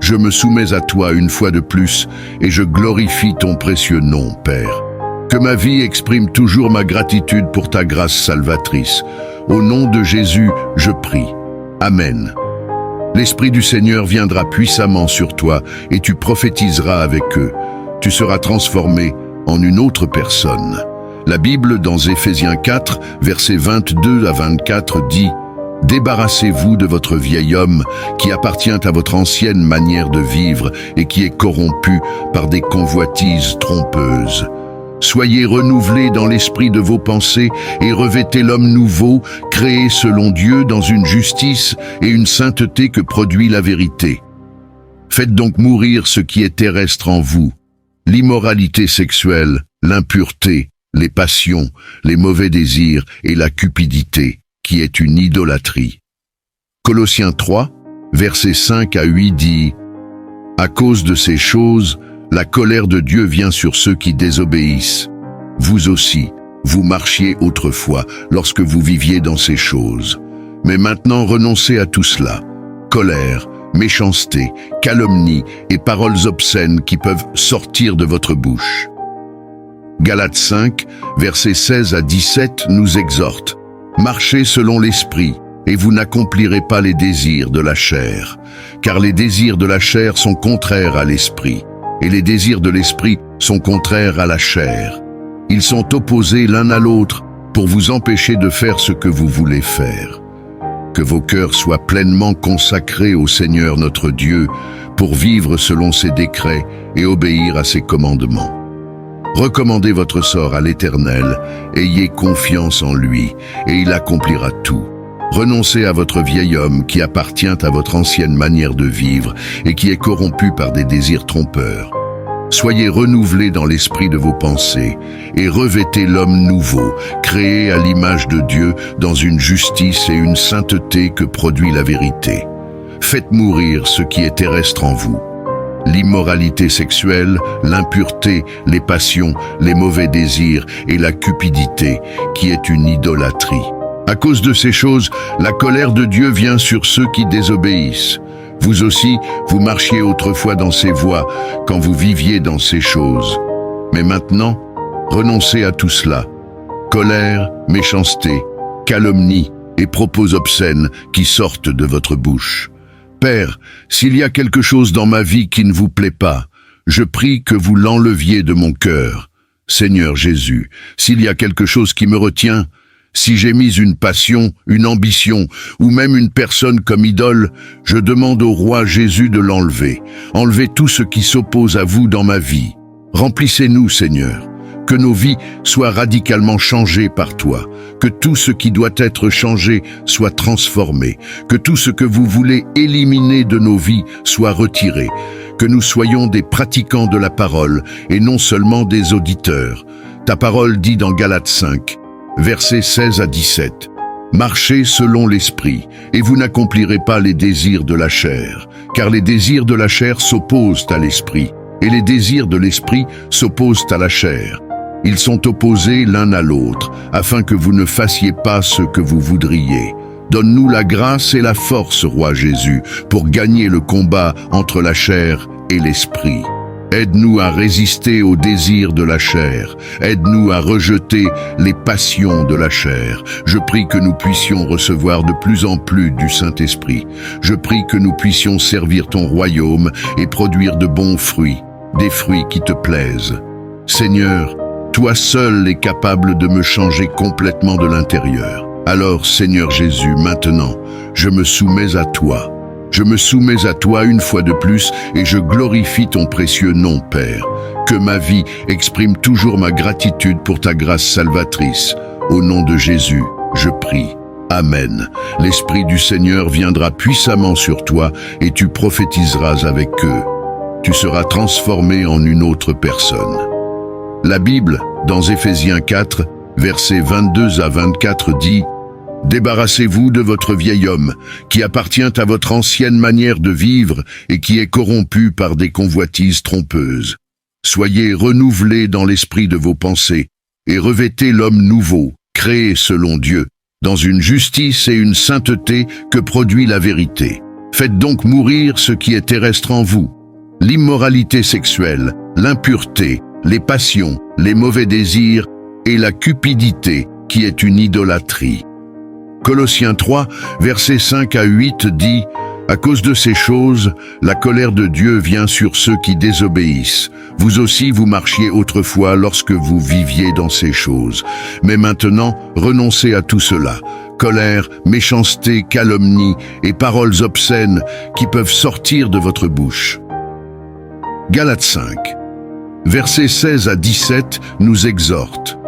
Je me soumets à toi une fois de plus et je glorifie ton précieux nom, Père. Que ma vie exprime toujours ma gratitude pour ta grâce salvatrice. Au nom de Jésus, je prie. Amen. L'Esprit du Seigneur viendra puissamment sur toi et tu prophétiseras avec eux. Tu seras transformé en une autre personne. La Bible, dans Éphésiens 4, versets 22 à 24, dit « Débarrassez-vous de votre vieil homme qui appartient à votre ancienne manière de vivre et qui est corrompu par des convoitises trompeuses. Soyez renouvelés dans l'esprit de vos pensées et revêtez l'homme nouveau, créé selon Dieu dans une justice et une sainteté que produit la vérité. Faites donc mourir ce qui est terrestre en vous, l'immoralité sexuelle, l'impureté, les passions, les mauvais désirs et la cupidité, qui est une idolâtrie. » Colossiens 3, versets 5 à 8 dit « À cause de ces choses, la colère de Dieu vient sur ceux qui désobéissent. Vous aussi, vous marchiez autrefois lorsque vous viviez dans ces choses. Mais maintenant renoncez à tout cela. Colère, méchanceté, calomnie et paroles obscènes qui peuvent sortir de votre bouche. » Galates 5, versets 16 à 17 nous exhorte. Marchez selon l'esprit, et vous n'accomplirez pas les désirs de la chair, car les désirs de la chair sont contraires à l'esprit, et les désirs de l'esprit sont contraires à la chair. Ils sont opposés l'un à l'autre pour vous empêcher de faire ce que vous voulez faire. Que vos cœurs soient pleinement consacrés au Seigneur notre Dieu pour vivre selon ses décrets et obéir à ses commandements. Recommandez votre sort à l'Éternel, ayez confiance en lui, et il accomplira tout. Renoncez à votre vieil homme qui appartient à votre ancienne manière de vivre et qui est corrompu par des désirs trompeurs. Soyez renouvelés dans l'esprit de vos pensées et revêtez l'homme nouveau, créé à l'image de Dieu dans une justice et une sainteté que produit la vérité. Faites mourir ce qui est terrestre en vous. L'immoralité sexuelle, l'impureté, les passions, les mauvais désirs et la cupidité, qui est une idolâtrie. À cause de ces choses, la colère de Dieu vient sur ceux qui désobéissent. Vous aussi, vous marchiez autrefois dans ces voies, quand vous viviez dans ces choses. Mais maintenant, renoncez à tout cela. Colère, méchanceté, calomnie et propos obscènes qui sortent de votre bouche. Père, s'il y a quelque chose dans ma vie qui ne vous plaît pas, je prie que vous l'enleviez de mon cœur. Seigneur Jésus, s'il y a quelque chose qui me retient, si j'ai mis une passion, une ambition ou même une personne comme idole, je demande au roi Jésus de l'enlever. Enlevez tout ce qui s'oppose à vous dans ma vie. Remplissez-nous, Seigneur. Que nos vies soient radicalement changées par toi, que tout ce qui doit être changé soit transformé, que tout ce que vous voulez éliminer de nos vies soit retiré, que nous soyons des pratiquants de la parole et non seulement des auditeurs. Ta parole dit dans Galates 5, versets 16 à 17, « Marchez selon l'esprit, et vous n'accomplirez pas les désirs de la chair, car les désirs de la chair s'opposent à l'esprit, et les désirs de l'esprit s'opposent à la chair. Ils sont opposés l'un à l'autre, afin que vous ne fassiez pas ce que vous voudriez. Donne-nous la grâce et la force, Roi Jésus, pour gagner le combat entre la chair et l'esprit. Aide-nous à résister aux désirs de la chair. Aide-nous à rejeter les passions de la chair. Je prie que nous puissions recevoir de plus en plus du Saint-Esprit. Je prie que nous puissions servir ton royaume et produire de bons fruits, des fruits qui te plaisent. Seigneur, toi seul es capable de me changer complètement de l'intérieur. Alors, Seigneur Jésus, maintenant, je me soumets à toi. Je me soumets à toi une fois de plus et je glorifie ton précieux nom, Père. Que ma vie exprime toujours ma gratitude pour ta grâce salvatrice. Au nom de Jésus, je prie. Amen. L'Esprit du Seigneur viendra puissamment sur toi et tu prophétiseras avec eux. Tu seras transformé en une autre personne. La Bible, dans Éphésiens 4, versets 22 à 24 dit « Débarrassez-vous de votre vieil homme, qui appartient à votre ancienne manière de vivre et qui est corrompu par des convoitises trompeuses. Soyez renouvelés dans l'esprit de vos pensées et revêtez l'homme nouveau, créé selon Dieu, dans une justice et une sainteté que produit la vérité. Faites donc mourir ce qui est terrestre en vous, l'immoralité sexuelle, l'impureté, les passions, les mauvais désirs et la cupidité, qui est une idolâtrie. » Colossiens 3, versets 5 à 8 dit « À cause de ces choses, la colère de Dieu vient sur ceux qui désobéissent. Vous aussi vous marchiez autrefois lorsque vous viviez dans ces choses. Mais maintenant, renoncez à tout cela. Colère, méchanceté, calomnie et paroles obscènes qui peuvent sortir de votre bouche. » Galates 5, versets 16 à 17 nous exhortent.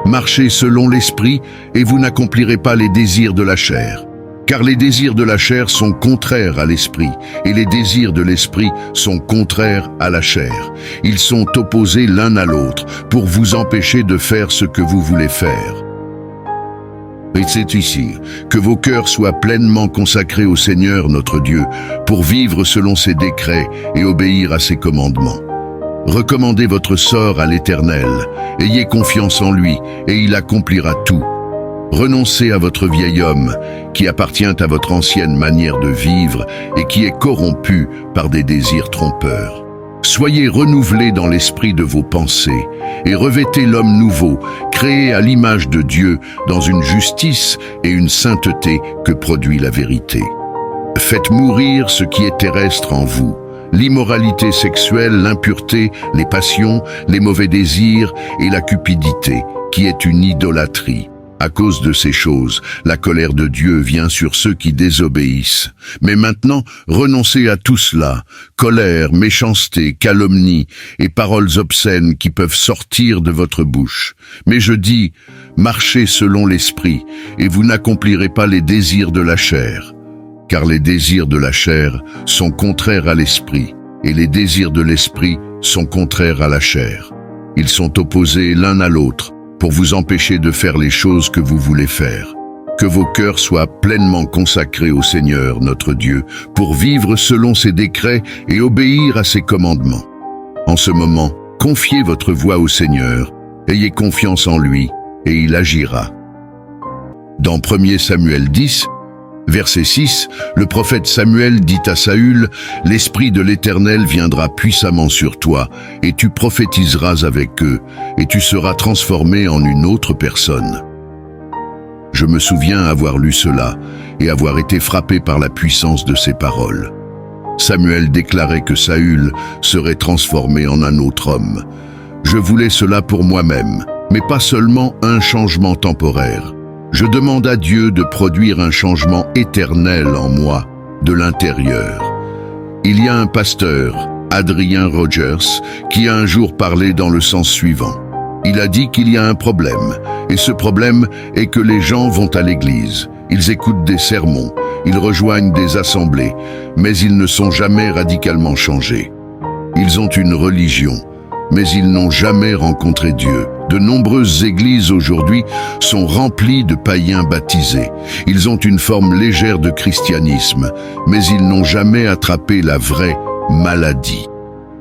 Marchez selon l'esprit et vous n'accomplirez pas les désirs de la chair. Car les désirs de la chair sont contraires à l'esprit et les désirs de l'esprit sont contraires à la chair. Ils sont opposés l'un à l'autre pour vous empêcher de faire ce que vous voulez faire. Et c'est ici que vos cœurs soient pleinement consacrés au Seigneur notre Dieu pour vivre selon ses décrets et obéir à ses commandements. Recommandez votre sort à l'Éternel, ayez confiance en lui, et il accomplira tout. Renoncez à votre vieil homme, qui appartient à votre ancienne manière de vivre et qui est corrompu par des désirs trompeurs. Soyez renouvelés dans l'esprit de vos pensées, et revêtez l'homme nouveau, créé à l'image de Dieu, dans une justice et une sainteté que produit la vérité. Faites mourir ce qui est terrestre en vous, l'immoralité sexuelle, l'impureté, les passions, les mauvais désirs et la cupidité, qui est une idolâtrie. À cause de ces choses, la colère de Dieu vient sur ceux qui désobéissent. Mais maintenant, renoncez à tout cela, colère, méchanceté, calomnie et paroles obscènes qui peuvent sortir de votre bouche. Mais je dis, marchez selon l'esprit, et vous n'accomplirez pas les désirs de la chair. Car les désirs de la chair sont contraires à l'esprit, et les désirs de l'esprit sont contraires à la chair. Ils sont opposés l'un à l'autre, pour vous empêcher de faire les choses que vous voulez faire. Que vos cœurs soient pleinement consacrés au Seigneur, notre Dieu, pour vivre selon ses décrets et obéir à ses commandements. En ce moment, confiez votre voie au Seigneur, ayez confiance en lui, et il agira. Dans 1 Samuel 10, verset 6, le prophète Samuel dit à Saül, « L'Esprit de l'Éternel viendra puissamment sur toi, et tu prophétiseras avec eux, et tu seras transformé en une autre personne. » Je me souviens avoir lu cela, et avoir été frappé par la puissance de ces paroles. Samuel déclarait que Saül serait transformé en un autre homme. Je voulais cela pour moi-même, mais pas seulement un changement temporaire. Je demande à Dieu de produire un changement éternel en moi, de l'intérieur. Il y a un pasteur, Adrian Rogers, qui a un jour parlé dans le sens suivant. Il a dit qu'il y a un problème, et ce problème est que les gens vont à l'église, ils écoutent des sermons, ils rejoignent des assemblées, mais ils ne sont jamais radicalement changés. Ils ont une religion, mais ils n'ont jamais rencontré Dieu. De nombreuses églises aujourd'hui sont remplies de païens baptisés. Ils ont une forme légère de christianisme, mais ils n'ont jamais attrapé la vraie maladie.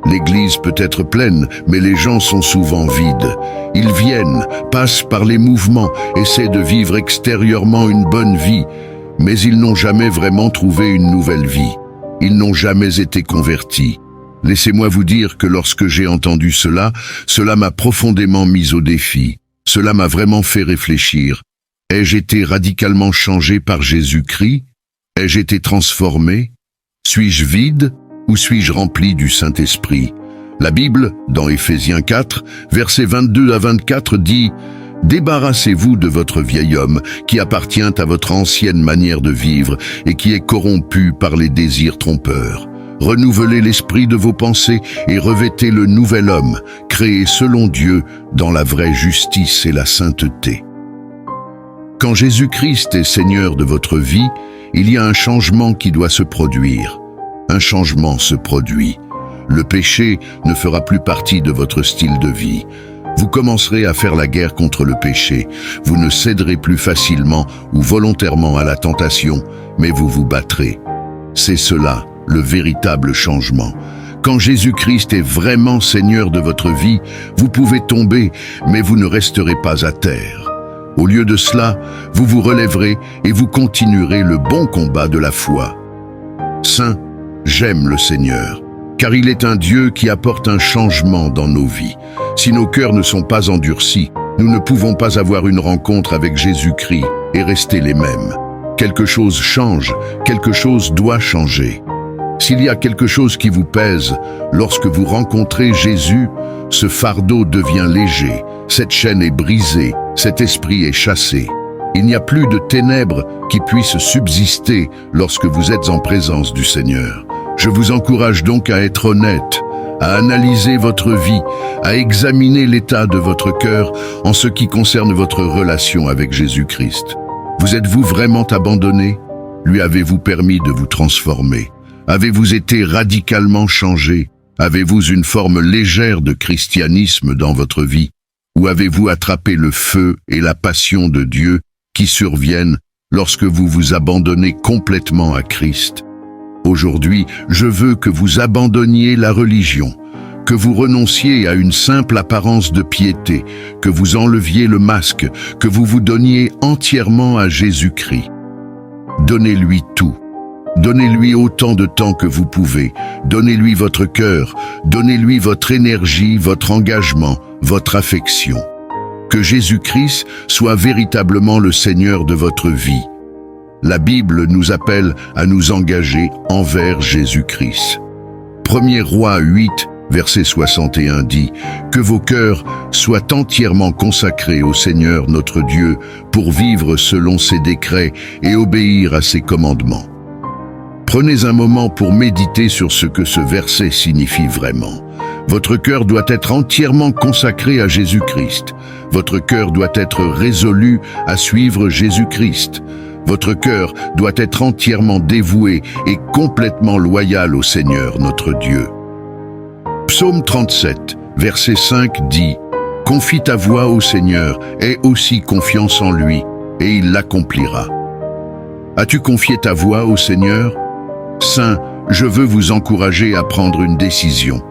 L'église peut être pleine, mais les gens sont souvent vides. Ils viennent, passent par les mouvements, essaient de vivre extérieurement une bonne vie, mais ils n'ont jamais vraiment trouvé une nouvelle vie. Ils n'ont jamais été convertis. Laissez-moi vous dire que lorsque j'ai entendu cela, cela m'a profondément mis au défi. Cela m'a vraiment fait réfléchir. Ai-je été radicalement changé par Jésus-Christ? Ai-je été transformé? Suis-je vide ou suis-je rempli du Saint-Esprit? La Bible, dans Éphésiens 4, versets 22 à 24, dit « Débarrassez-vous de votre vieil homme qui appartient à votre ancienne manière de vivre et qui est corrompu par les désirs trompeurs. Renouvelez l'esprit de vos pensées et revêtez le nouvel homme, créé selon Dieu dans la vraie justice et la sainteté. Quand Jésus-Christ est Seigneur de votre vie, il y a un changement qui doit se produire. Un changement se produit. Le péché ne fera plus partie de votre style de vie. Vous commencerez à faire la guerre contre le péché. Vous ne céderez plus facilement ou volontairement à la tentation, mais vous vous battrez. C'est cela, le véritable changement. Quand Jésus-Christ est vraiment Seigneur de votre vie, vous pouvez tomber, mais vous ne resterez pas à terre. Au lieu de cela, vous vous relèverez et vous continuerez le bon combat de la foi. Saint, j'aime le Seigneur, car il est un Dieu qui apporte un changement dans nos vies. Si nos cœurs ne sont pas endurcis, nous ne pouvons pas avoir une rencontre avec Jésus-Christ et rester les mêmes. Quelque chose change, quelque chose doit changer. S'il y a quelque chose qui vous pèse, lorsque vous rencontrez Jésus, ce fardeau devient léger, cette chaîne est brisée, cet esprit est chassé. Il n'y a plus de ténèbres qui puissent subsister lorsque vous êtes en présence du Seigneur. Je vous encourage donc à être honnête, à analyser votre vie, à examiner l'état de votre cœur en ce qui concerne votre relation avec Jésus-Christ. Vous êtes-vous vraiment abandonné? Lui avez-vous permis de vous transformer? Avez-vous été radicalement changé? Avez-vous une forme légère de christianisme dans votre vie? Ou avez-vous attrapé le feu et la passion de Dieu qui surviennent lorsque vous vous abandonnez complètement à Christ? Aujourd'hui, je veux que vous abandonniez la religion, que vous renonciez à une simple apparence de piété, que vous enleviez le masque, que vous vous donniez entièrement à Jésus-Christ. Donnez-lui tout. Donnez-lui autant de temps que vous pouvez. Donnez-lui votre cœur. Donnez-lui votre énergie, votre engagement, votre affection. Que Jésus-Christ soit véritablement le Seigneur de votre vie. La Bible nous appelle à nous engager envers Jésus-Christ. 1er Rois 8, verset 61 dit « Que vos cœurs soient entièrement consacrés au Seigneur notre Dieu pour vivre selon ses décrets et obéir à ses commandements. » Prenez un moment pour méditer sur ce que ce verset signifie vraiment. Votre cœur doit être entièrement consacré à Jésus-Christ. Votre cœur doit être résolu à suivre Jésus-Christ. Votre cœur doit être entièrement dévoué et complètement loyal au Seigneur notre Dieu. Psaume 37, verset 5 dit « Confie ta voix au Seigneur, aie aussi confiance en lui, et il l'accomplira. » As-tu confié ta voix au Seigneur? Saint, je veux vous encourager à prendre une décision.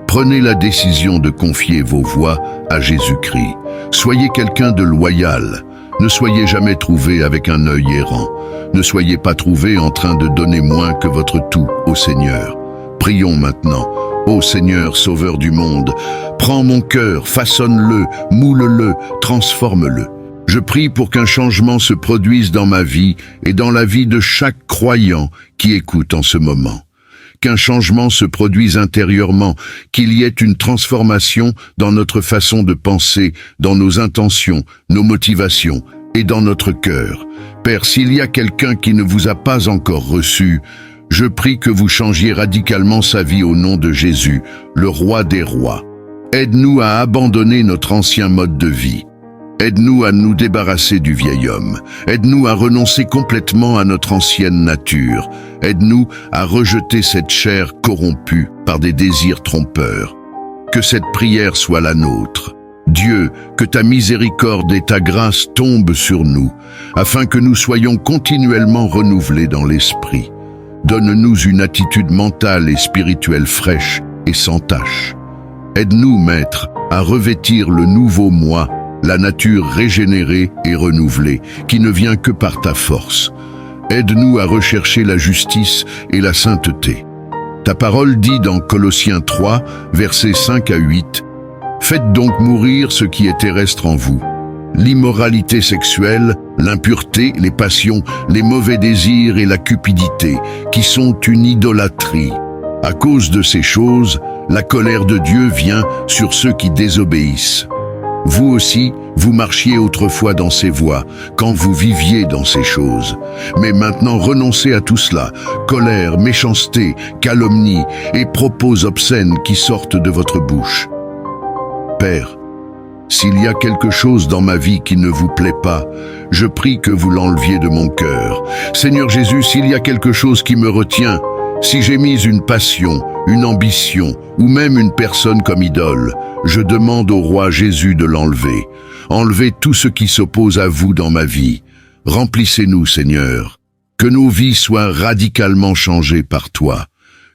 Prenez la décision de confier vos voix à Jésus-Christ. Soyez quelqu'un de loyal. Ne soyez jamais trouvé avec un œil errant. Ne soyez pas trouvé en train de donner moins que votre tout au Seigneur. Prions maintenant. Ô Seigneur, Sauveur du monde, prends mon cœur, façonne-le, moule-le, transforme-le. Je prie pour qu'un changement se produise dans ma vie et dans la vie de chaque croyant qui écoute en ce moment. Qu'un changement se produise intérieurement, qu'il y ait une transformation dans notre façon de penser, dans nos intentions, nos motivations et dans notre cœur. Père, s'il y a quelqu'un qui ne vous a pas encore reçu, je prie que vous changiez radicalement sa vie au nom de Jésus, le roi des rois. Aide-nous à abandonner notre ancien mode de vie. Aide-nous à nous débarrasser du vieil homme. Aide-nous à renoncer complètement à notre ancienne nature. Aide-nous à rejeter cette chair corrompue par des désirs trompeurs. Que cette prière soit la nôtre. Dieu, que ta miséricorde et ta grâce tombent sur nous, afin que nous soyons continuellement renouvelés dans l'esprit. Donne-nous une attitude mentale et spirituelle fraîche et sans tache. Aide-nous, Maître, à revêtir le nouveau moi, la nature régénérée et renouvelée, qui ne vient que par ta force. Aide-nous à rechercher la justice et la sainteté. Ta parole dit dans Colossiens 3, versets 5 à 8, « Faites donc mourir ce qui est terrestre en vous, l'immoralité sexuelle, l'impureté, les passions, les mauvais désirs et la cupidité, qui sont une idolâtrie. À cause de ces choses, la colère de Dieu vient sur ceux qui désobéissent. Vous aussi, vous marchiez autrefois dans ces voies, quand vous viviez dans ces choses. Mais maintenant renoncez à tout cela, colère, méchanceté, calomnie et propos obscènes qui sortent de votre bouche. Père, s'il y a quelque chose dans ma vie qui ne vous plaît pas, je prie que vous l'enleviez de mon cœur. Seigneur Jésus, s'il y a quelque chose qui me retient, si j'ai mis une passion, une ambition ou même une personne comme idole, je demande au roi Jésus de l'enlever. Enlevez tout ce qui s'oppose à vous dans ma vie. Remplissez-nous, Seigneur. Que nos vies soient radicalement changées par toi.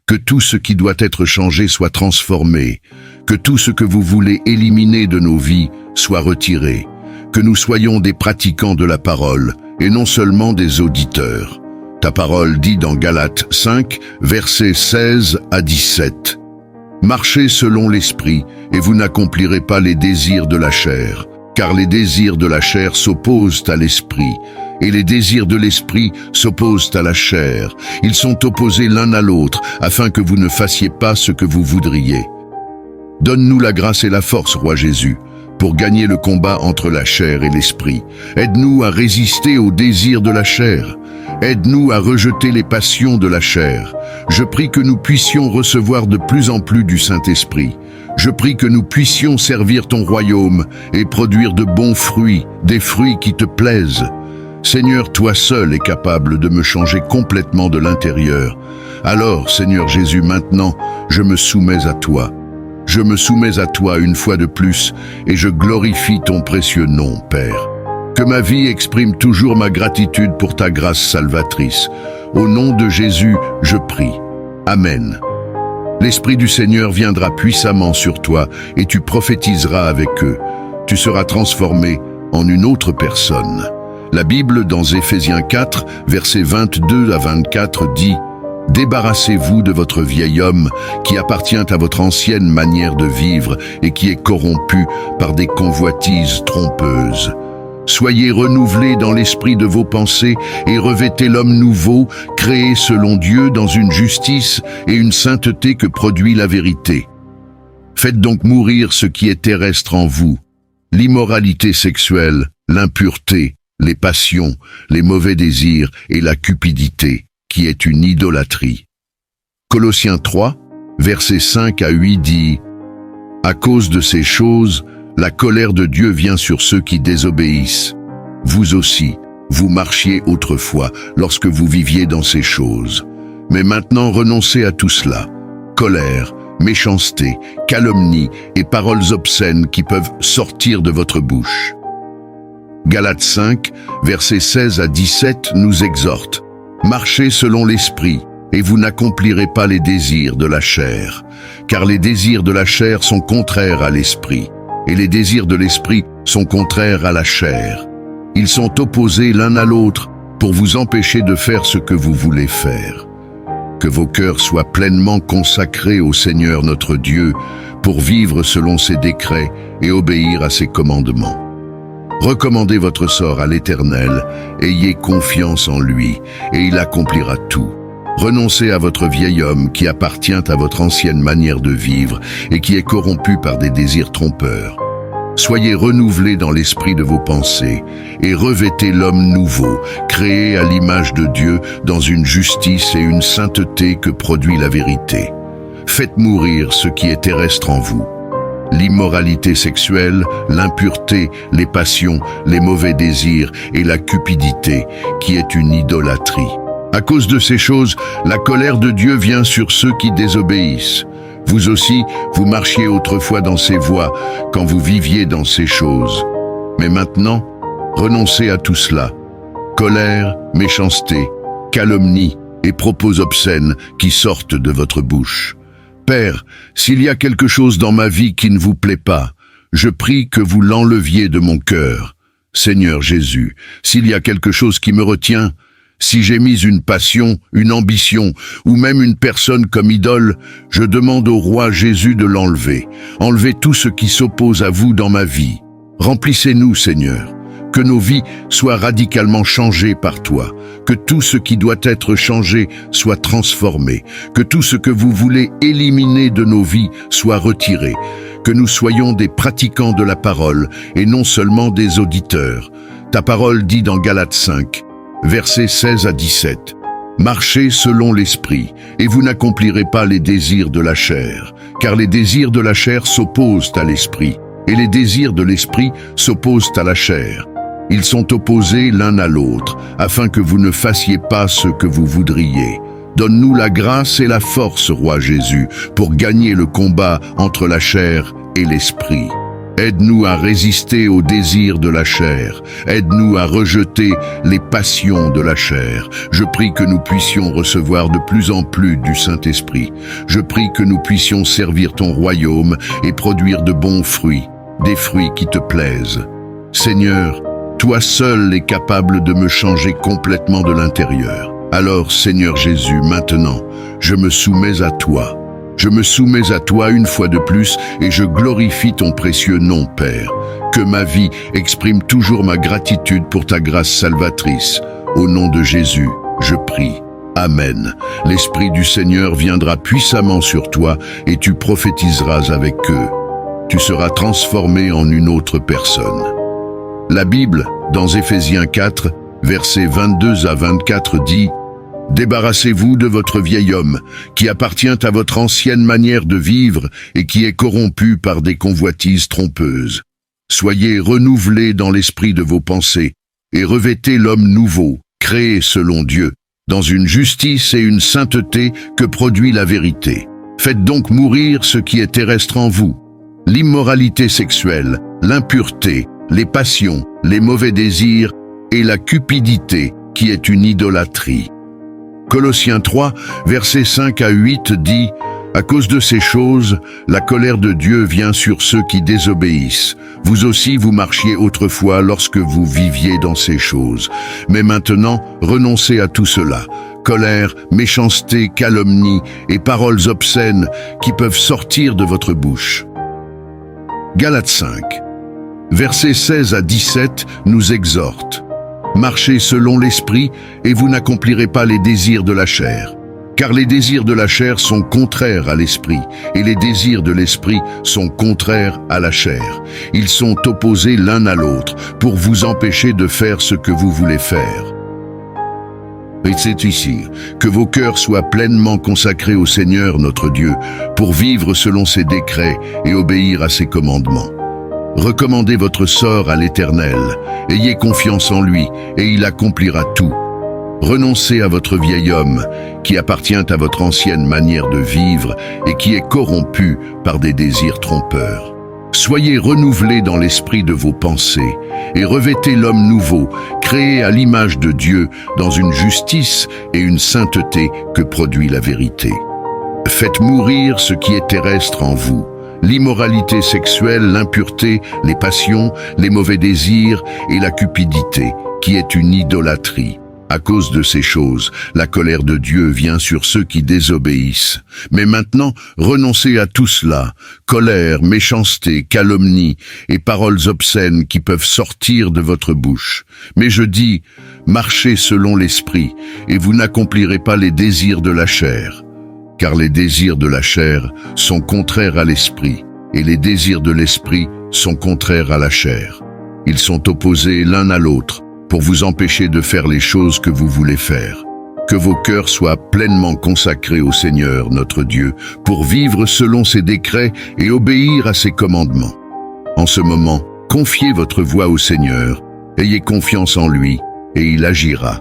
Que tout ce qui doit être changé soit transformé. Que tout ce que vous voulez éliminer de nos vies soit retiré. Que nous soyons des pratiquants de la parole et non seulement des auditeurs. Ta parole dit dans Galates 5, versets 16 à 17. Marchez selon l'esprit, et vous n'accomplirez pas les désirs de la chair, car les désirs de la chair s'opposent à l'esprit, et les désirs de l'esprit s'opposent à la chair. Ils sont opposés l'un à l'autre, afin que vous ne fassiez pas ce que vous voudriez. Donne-nous la grâce et la force, Roi Jésus, pour gagner le combat entre la chair et l'esprit. Aide-nous à résister aux désirs de la chair. Aide-nous à rejeter les passions de la chair. Je prie que nous puissions recevoir de plus en plus du Saint-Esprit. Je prie que nous puissions servir ton royaume et produire de bons fruits, des fruits qui te plaisent. Seigneur, toi seul es capable de me changer complètement de l'intérieur. Alors, Seigneur Jésus, maintenant, je me soumets à toi. Je me soumets à toi une fois de plus et je glorifie ton précieux nom, Père. Que ma vie exprime toujours ma gratitude pour ta grâce salvatrice. Au nom de Jésus, je prie. Amen. L'Esprit du Seigneur viendra puissamment sur toi et tu prophétiseras avec eux. Tu seras transformé en une autre personne. La Bible, dans Éphésiens 4, versets 22 à 24, dit « Débarrassez-vous de votre vieil homme qui appartient à votre ancienne manière de vivre et qui est corrompu par des convoitises trompeuses. Soyez renouvelés dans l'esprit de vos pensées et revêtez l'homme nouveau, créé selon Dieu dans une justice et une sainteté que produit la vérité. Faites donc mourir ce qui est terrestre en vous, l'immoralité sexuelle, l'impureté, les passions, les mauvais désirs et la cupidité, qui est une idolâtrie. » Colossiens 3, versets 5 à 8 dit « À cause de ces choses, la colère de Dieu vient sur ceux qui désobéissent. Vous aussi, vous marchiez autrefois lorsque vous viviez dans ces choses. Mais maintenant renoncez à tout cela. Colère, méchanceté, calomnie et paroles obscènes qui peuvent sortir de votre bouche. » Galates 5, versets 16 à 17 nous exhorte. Marchez selon l'esprit, et vous n'accomplirez pas les désirs de la chair, car les désirs de la chair sont contraires à l'esprit, et les désirs de l'esprit sont contraires à la chair. Ils sont opposés l'un à l'autre pour vous empêcher de faire ce que vous voulez faire. Que vos cœurs soient pleinement consacrés au Seigneur notre Dieu pour vivre selon ses décrets et obéir à ses commandements. Recommandez votre sort à l'Éternel, ayez confiance en lui, et il accomplira tout. Renoncez à votre vieil homme qui appartient à votre ancienne manière de vivre et qui est corrompu par des désirs trompeurs. Soyez renouvelés dans l'esprit de vos pensées et revêtez l'homme nouveau, créé à l'image de Dieu dans une justice et une sainteté que produit la vérité. Faites mourir ce qui est terrestre en vous. L'immoralité sexuelle, l'impureté, les passions, les mauvais désirs et la cupidité, qui est une idolâtrie. À cause de ces choses, la colère de Dieu vient sur ceux qui désobéissent. Vous aussi, vous marchiez autrefois dans ces voies, quand vous viviez dans ces choses. Mais maintenant, renoncez à tout cela. Colère, méchanceté, calomnie et propos obscènes qui sortent de votre bouche. Père, s'il y a quelque chose dans ma vie qui ne vous plaît pas, je prie que vous l'enleviez de mon cœur. Seigneur Jésus, s'il y a quelque chose qui me retient, si j'ai mis une passion, une ambition ou même une personne comme idole, je demande au roi Jésus de l'enlever. Enlevez tout ce qui s'oppose à vous dans ma vie. Remplissez-nous, Seigneur. Que nos vies soient radicalement changées par toi. Que tout ce qui doit être changé soit transformé. Que tout ce que vous voulez éliminer de nos vies soit retiré. Que nous soyons des pratiquants de la parole et non seulement des auditeurs. Ta parole dit dans Galates 5, versets 16 à 17. Marchez selon l'esprit, et vous n'accomplirez pas les désirs de la chair, car les désirs de la chair s'opposent à l'esprit, et les désirs de l'esprit s'opposent à la chair. Ils sont opposés l'un à l'autre, afin que vous ne fassiez pas ce que vous voudriez. Donne-nous la grâce et la force, Roi Jésus, pour gagner le combat entre la chair et l'esprit. Aide-nous à résister aux désirs de la chair. Aide-nous à rejeter les passions de la chair. Je prie que nous puissions recevoir de plus en plus du Saint-Esprit. Je prie que nous puissions servir ton royaume et produire de bons fruits, des fruits qui te plaisent. Seigneur, toi seul es capable de me changer complètement de l'intérieur. Alors, Seigneur Jésus, maintenant, je me soumets à toi. Je me soumets à toi une fois de plus et je glorifie ton précieux nom, Père. Que ma vie exprime toujours ma gratitude pour ta grâce salvatrice. Au nom de Jésus, je prie. Amen. L'Esprit du Seigneur viendra puissamment sur toi et tu prophétiseras avec eux. Tu seras transformé en une autre personne. La Bible, dans Éphésiens 4, versets 22 à 24 dit « Débarrassez-vous de votre vieil homme, qui appartient à votre ancienne manière de vivre et qui est corrompu par des convoitises trompeuses. Soyez renouvelés dans l'esprit de vos pensées et revêtez l'homme nouveau, créé selon Dieu, dans une justice et une sainteté que produit la vérité. Faites donc mourir ce qui est terrestre en vous, l'immoralité sexuelle, l'impureté, les passions, les mauvais désirs et la cupidité, qui est une idolâtrie. » Colossiens 3, versets 5 à 8 dit « À cause de ces choses, la colère de Dieu vient sur ceux qui désobéissent. Vous aussi vous marchiez autrefois lorsque vous viviez dans ces choses. Mais maintenant, renoncez à tout cela. Colère, méchanceté, calomnie et paroles obscènes qui peuvent sortir de votre bouche. » Galates 5, versets 16 à 17 nous exhortent. Marchez selon l'esprit et vous n'accomplirez pas les désirs de la chair. Car les désirs de la chair sont contraires à l'esprit et les désirs de l'esprit sont contraires à la chair. Ils sont opposés l'un à l'autre pour vous empêcher de faire ce que vous voulez faire. Et c'est ici que vos cœurs soient pleinement consacrés au Seigneur notre Dieu pour vivre selon ses décrets et obéir à ses commandements. Recommandez votre sort à l'Éternel, ayez confiance en lui, et il accomplira tout. Renoncez à votre vieil homme, qui appartient à votre ancienne manière de vivre et qui est corrompu par des désirs trompeurs. Soyez renouvelés dans l'esprit de vos pensées, et revêtez l'homme nouveau, créé à l'image de Dieu, dans une justice et une sainteté que produit la vérité. Faites mourir ce qui est terrestre en vous, l'immoralité sexuelle, l'impureté, les passions, les mauvais désirs et la cupidité, qui est une idolâtrie. À cause de ces choses, la colère de Dieu vient sur ceux qui désobéissent. Mais maintenant, renoncez à tout cela, colère, méchanceté, calomnie et paroles obscènes qui peuvent sortir de votre bouche. Mais je dis, marchez selon l'esprit, et vous n'accomplirez pas les désirs de la chair. Car les désirs de la chair sont contraires à l'esprit, et les désirs de l'esprit sont contraires à la chair. Ils sont opposés l'un à l'autre, pour vous empêcher de faire les choses que vous voulez faire. Que vos cœurs soient pleinement consacrés au Seigneur, notre Dieu, pour vivre selon ses décrets et obéir à ses commandements. En ce moment, confiez votre voie au Seigneur, ayez confiance en lui, et il agira.